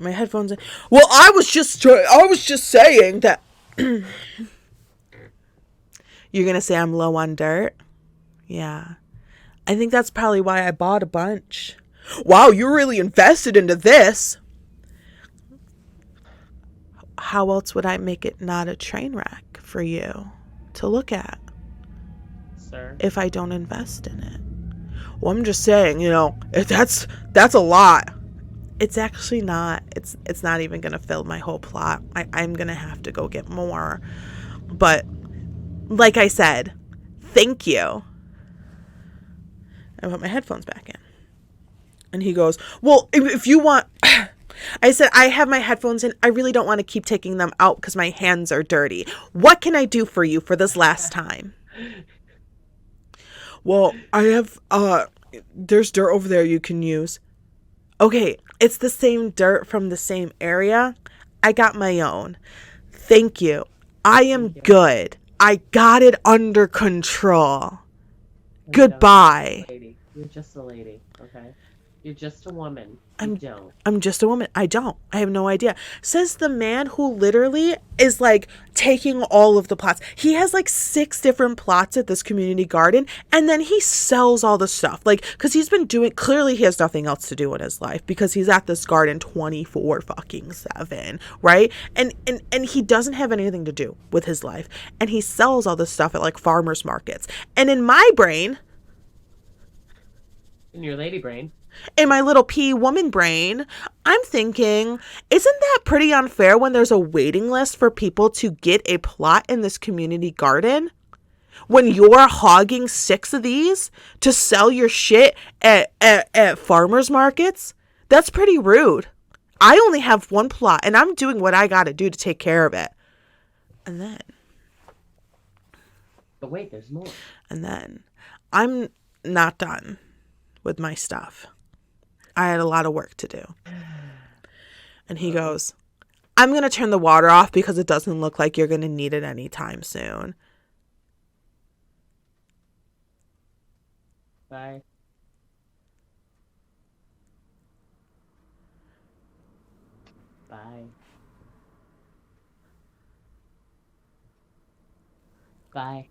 B: My headphones in. Well, I was just saying that you're going to say I'm low on dirt. Yeah. I think that's probably why I bought a bunch. Wow, you're really invested into this. How else would I make it not a train wreck for you to look at?
A: Sir?
B: If I don't invest in it. Well, I'm just saying, that's a lot. It's actually not. It's not even going to fill my whole plot. I'm going to have to go get more. But like I said, thank you. I put my headphones back in. And he goes, well, if you want... I said, I have my headphones in. I really don't want to keep taking them out because my hands are dirty. What can I do for you for this last time? Well, I have, there's dirt over there you can use. Okay, it's the same dirt from the same area. I got my own. Thank you. I am good. I got it under control. Goodbye.
A: You're just a lady, okay? You're just a woman.
B: I'm just a woman. I don't. I have no idea. Says the man who literally is taking all of the plots. He has 6 different plots at this community garden, and then he sells all the stuff. Because he's been doing, clearly he has nothing else to do in his life because he's at this garden 24/7, right? And he doesn't have anything to do with his life. And he sells all this stuff at farmers markets. And in my brain,
A: in your lady brain,
B: in my little pea woman brain, I'm thinking, isn't that pretty unfair when there's a waiting list for people to get a plot in this community garden? When you're hogging 6 of these to sell your shit at farmers markets? That's pretty rude. I only have 1 plot and I'm doing what I gotta do to take care of it. And then...
A: But wait, there's more.
B: And then I'm not done with my stuff. I had a lot of work to do. And he goes, I'm going to turn the water off because it doesn't look like you're going to need it anytime soon.
A: Bye. Bye. Bye.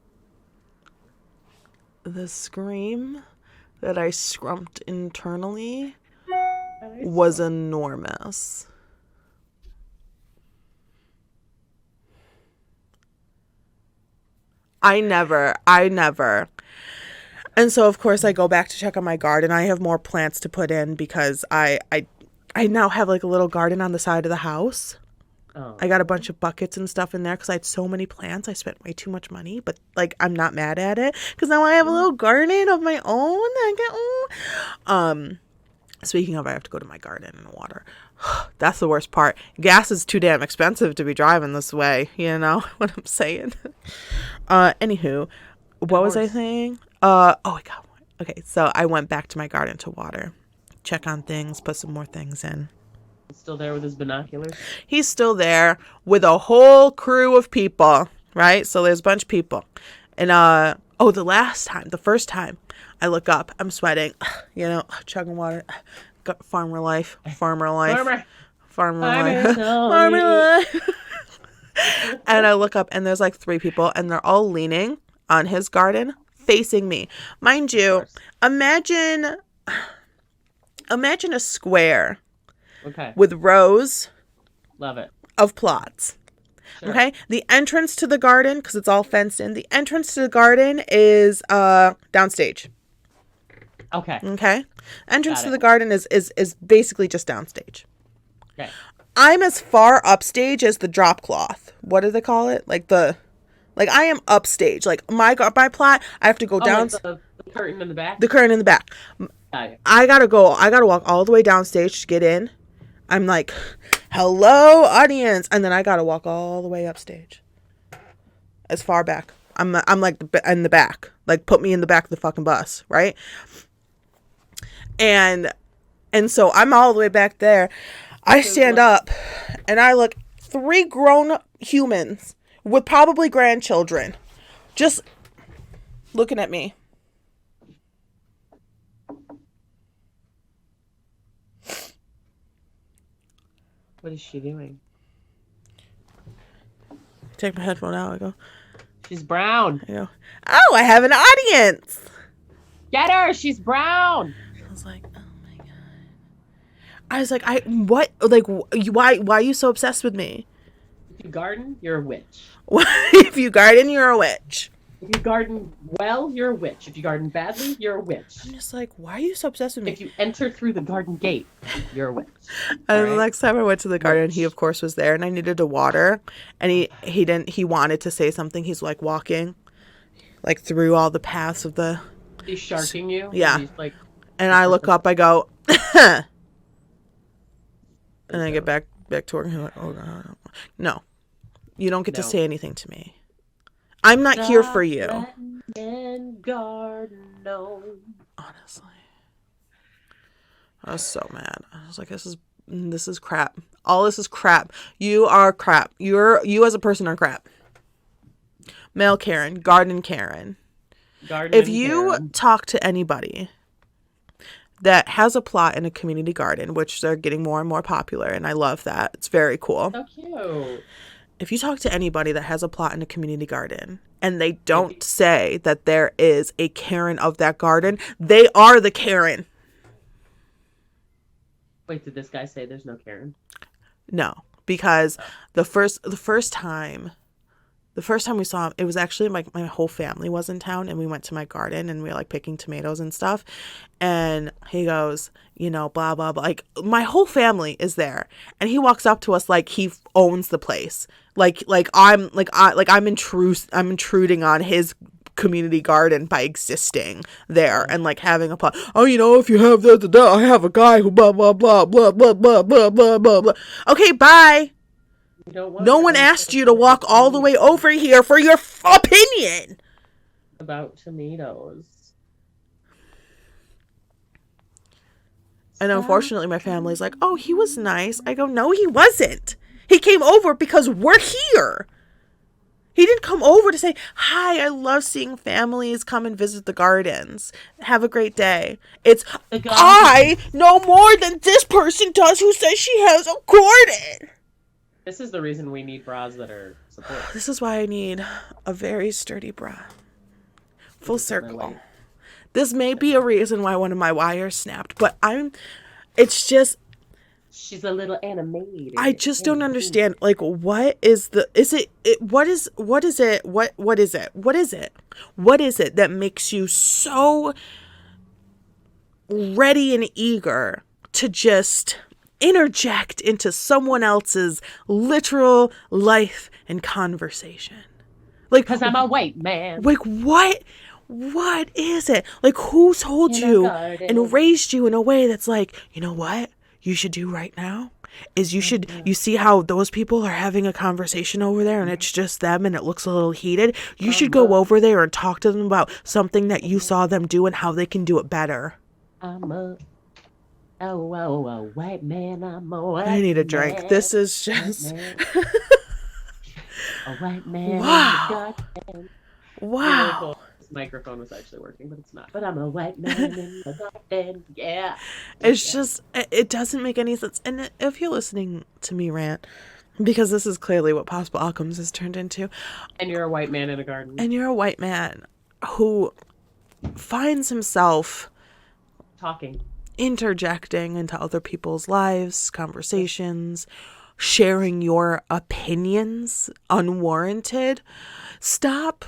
B: The scream that I scrumped internally was enormous. I never. And so, of course, I go back to check on my garden. I have more plants to put in because I now have a little garden on the side of the house.
A: Oh.
B: I got a bunch of buckets and stuff in there because I had so many plants. I spent way too much money, but like I'm not mad at it because now I have a little garden of my own. Speaking of, I have to go to my garden and water. That's the worst part. Gas is too damn expensive to be driving this way. You know what I'm saying? Anywho, what was I saying? Oh, I got one. Okay, so I went back to my garden to water, check on things, put some more things in.
A: Still there with his binoculars?
B: He's still there with a whole crew of people, right? So there's a bunch of people. And, the first time I look up, I'm sweating, chugging water. Got farmer life.
A: Farmer
B: And I look up and there's like 3 people and they're all leaning on his garden facing me. Mind you, imagine a square.
A: Okay.
B: With rows.
A: Love it.
B: Of plots. Sure. Okay. The entrance to the garden, because it's all fenced in, the entrance to the garden is downstage.
A: Okay.
B: Okay. Entrance to the garden is basically just downstage.
A: Okay.
B: I'm as far upstage as the drop cloth. What do they call it? Like I am upstage. Like my plot, I have to go down.
A: Like the curtain in the back?
B: The curtain in the back. I gotta walk all the way downstage to get in. I'm like, hello, audience. And then I got to walk all the way upstage. As far back. I'm like in the back. Like, put me in the back of the fucking bus, right? And so I'm all the way back there. I stand up and I look 3 grown humans with probably grandchildren just looking at me.
A: What is she doing?
B: Take my headphone out. I go,
A: she's brown.
B: I go, oh, I have an audience.
A: Get her. She's brown.
B: I was like, oh my God. I was like, what? Like, why are you so obsessed with me?
A: If you garden, you're a witch.
B: If you garden, you're a witch.
A: If you garden well, you're a witch. If you garden badly, you're a witch.
B: I'm just like, why are you so obsessed with me?
A: If you enter through the garden gate, you're a witch.
B: And the next time I went to the garden, he of course was there, and I needed to water, and he wanted to say something. He's like walking, like through all the paths of the.
A: He's sharking you.
B: Yeah.
A: He's like.
B: And I look up, I go, and I get back to work, and he's like, oh God, no, you don't get to say anything to me. I'm not here for you.
A: Garden, no.
B: Honestly. I was so mad. I was like, this is crap. All this is crap. You are crap. You as a person are crap. Male Karen, garden Karen. If you talk to anybody that has a plot in a community garden, which they're getting more and more popular, and I love that. It's very cool.
A: So cute.
B: If you talk to anybody that has a plot in a community garden and they don't say that there is a Karen of that garden, they are the Karen.
A: Wait, did this guy say there's no Karen?
B: No, because the first time we saw him, it was actually my whole family was in town, and we went to my garden and we were like picking tomatoes and stuff. And he goes, blah, blah, blah. Like my whole family is there. And he walks up to us like he owns the place. I'm intruding on his community garden by existing there and like having a plot. Oh, if you have that, I have a guy who blah, blah, blah, blah, blah, blah, blah, blah, blah, blah. Okay, bye. No one asked you to walk all the way over here for your opinion
A: about tomatoes.
B: And unfortunately, my family's like, oh, he was nice. I go, no, he wasn't. He came over because we're here. He didn't come over to say, hi, I love seeing families come and visit the gardens. Have a great day. It's, I know more than this person does who says she has a garden.
A: This is the reason we need bras that are supportive.
B: This is why I need a very sturdy bra. Full circle. This may be a reason why one of my wires snapped, but it's just.
A: She's a little animated.
B: I just don't understand. Like, what is it that makes you so ready and eager to just interject into someone else's literal life and conversation. Like,
A: because I'm a white man.
B: like what is it? Like, who told you and raised you in a way that's like, you know what you should do right now is you see how those people are having a conversation over there and it's just them and it looks a little heated. You should go over there and talk to them about something that you saw them do and how they can do it better.
A: I'm a white man. I'm a white man.
B: I need a drink. This is just
A: a white man.
B: Wow. Wow.
A: This microphone was actually working, but it's not. But I'm a white man in the garden. Yeah.
B: It's just, it doesn't make any sense. And if you're listening to me rant, because this is clearly what Possible Outcomes has turned into.
A: And you're a white man in a garden.
B: And you're a white man who finds himself interjecting into other people's lives, conversations, sharing your opinions unwarranted. Stop.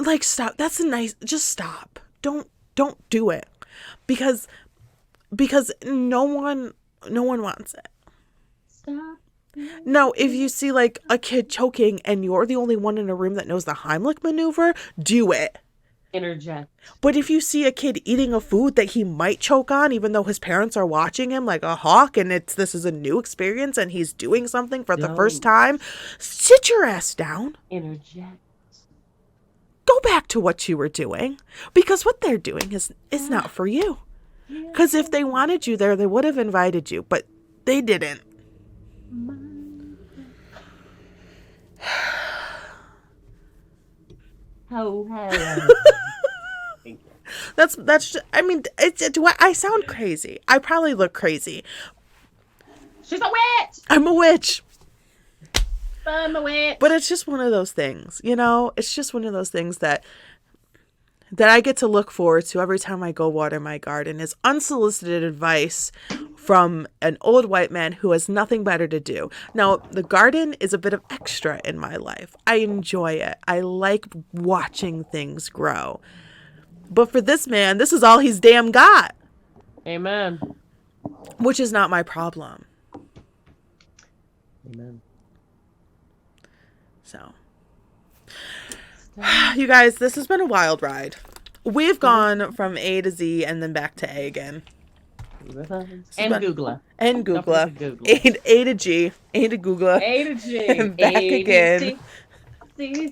B: Like, stop. That's a nice, just stop. Don't do it. Because no one wants it.
A: Stop.
B: No, if you see like a kid choking and you're the only one in a room that knows the Heimlich maneuver, do it.
A: Interject.
B: But if you see a kid eating a food that he might choke on, even though his parents are watching him like a hawk, and this is a new experience and he's doing something for the first time, sit your ass down.
A: Interject.
B: Go back to what you were doing, because what they're doing is not for you. Because if they wanted you there, they would have invited you, but they didn't.
A: Thank you.
B: That's just, I mean, I sound crazy. I probably look crazy.
A: She's a witch.
B: I'm a witch.
A: I'm a witch.
B: But it's just one of those things, you know? It's just one of those things that I get to look forward to every time I go water my garden, is unsolicited advice from an old white man who has nothing better to do. Now, the garden is a bit of extra in my life. I enjoy it. I like watching things grow. But for this man, this is all he's damn got.
A: Amen.
B: Which is not my problem.
A: Amen.
B: So, you guys, this has been a wild ride. We've gone from A to Z and then back to A again.
A: And Googla.
B: And Googla. A to G. A to Googla.
A: A to G.
B: And back again. Thank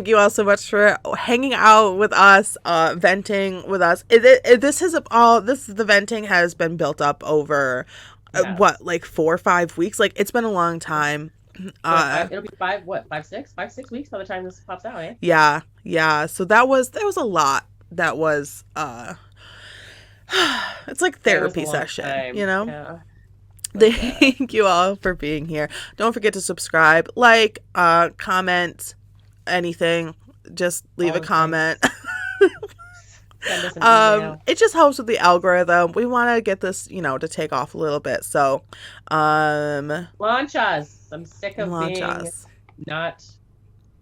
B: you all so much for hanging out with us, venting with us. The venting has been built up over, like 4 or 5 weeks? Like, it's been a long time.
A: It'll be 5 6 weeks by the time this pops out, eh?
B: Yeah. So that was a lot. That was it's like therapy session,
A: time.
B: You know?
A: Yeah.
B: Thank you all for being here. Don't forget to subscribe, like, comment, anything. Just leave a comment.
A: Send us an email.
B: It just helps with the algorithm. We want to get this, to take off a little bit. So,
A: launch us. I'm sick of being not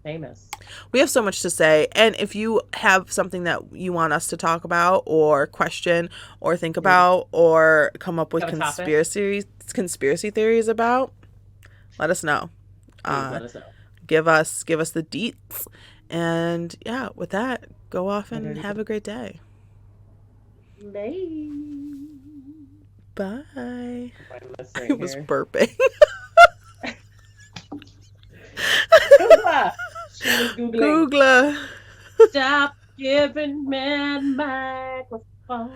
A: famous.
B: We have so much to say, and if you have something that you want us to talk about or question or think about or come up with conspiracy theories about, let us know.
A: Let us know.
B: Give us the deets. And yeah, with that, go off and have a great day.
A: Bye.
B: Bye. I was burping.
A: Googla. She was Googling.
B: Googla.
A: Stop giving man microphone.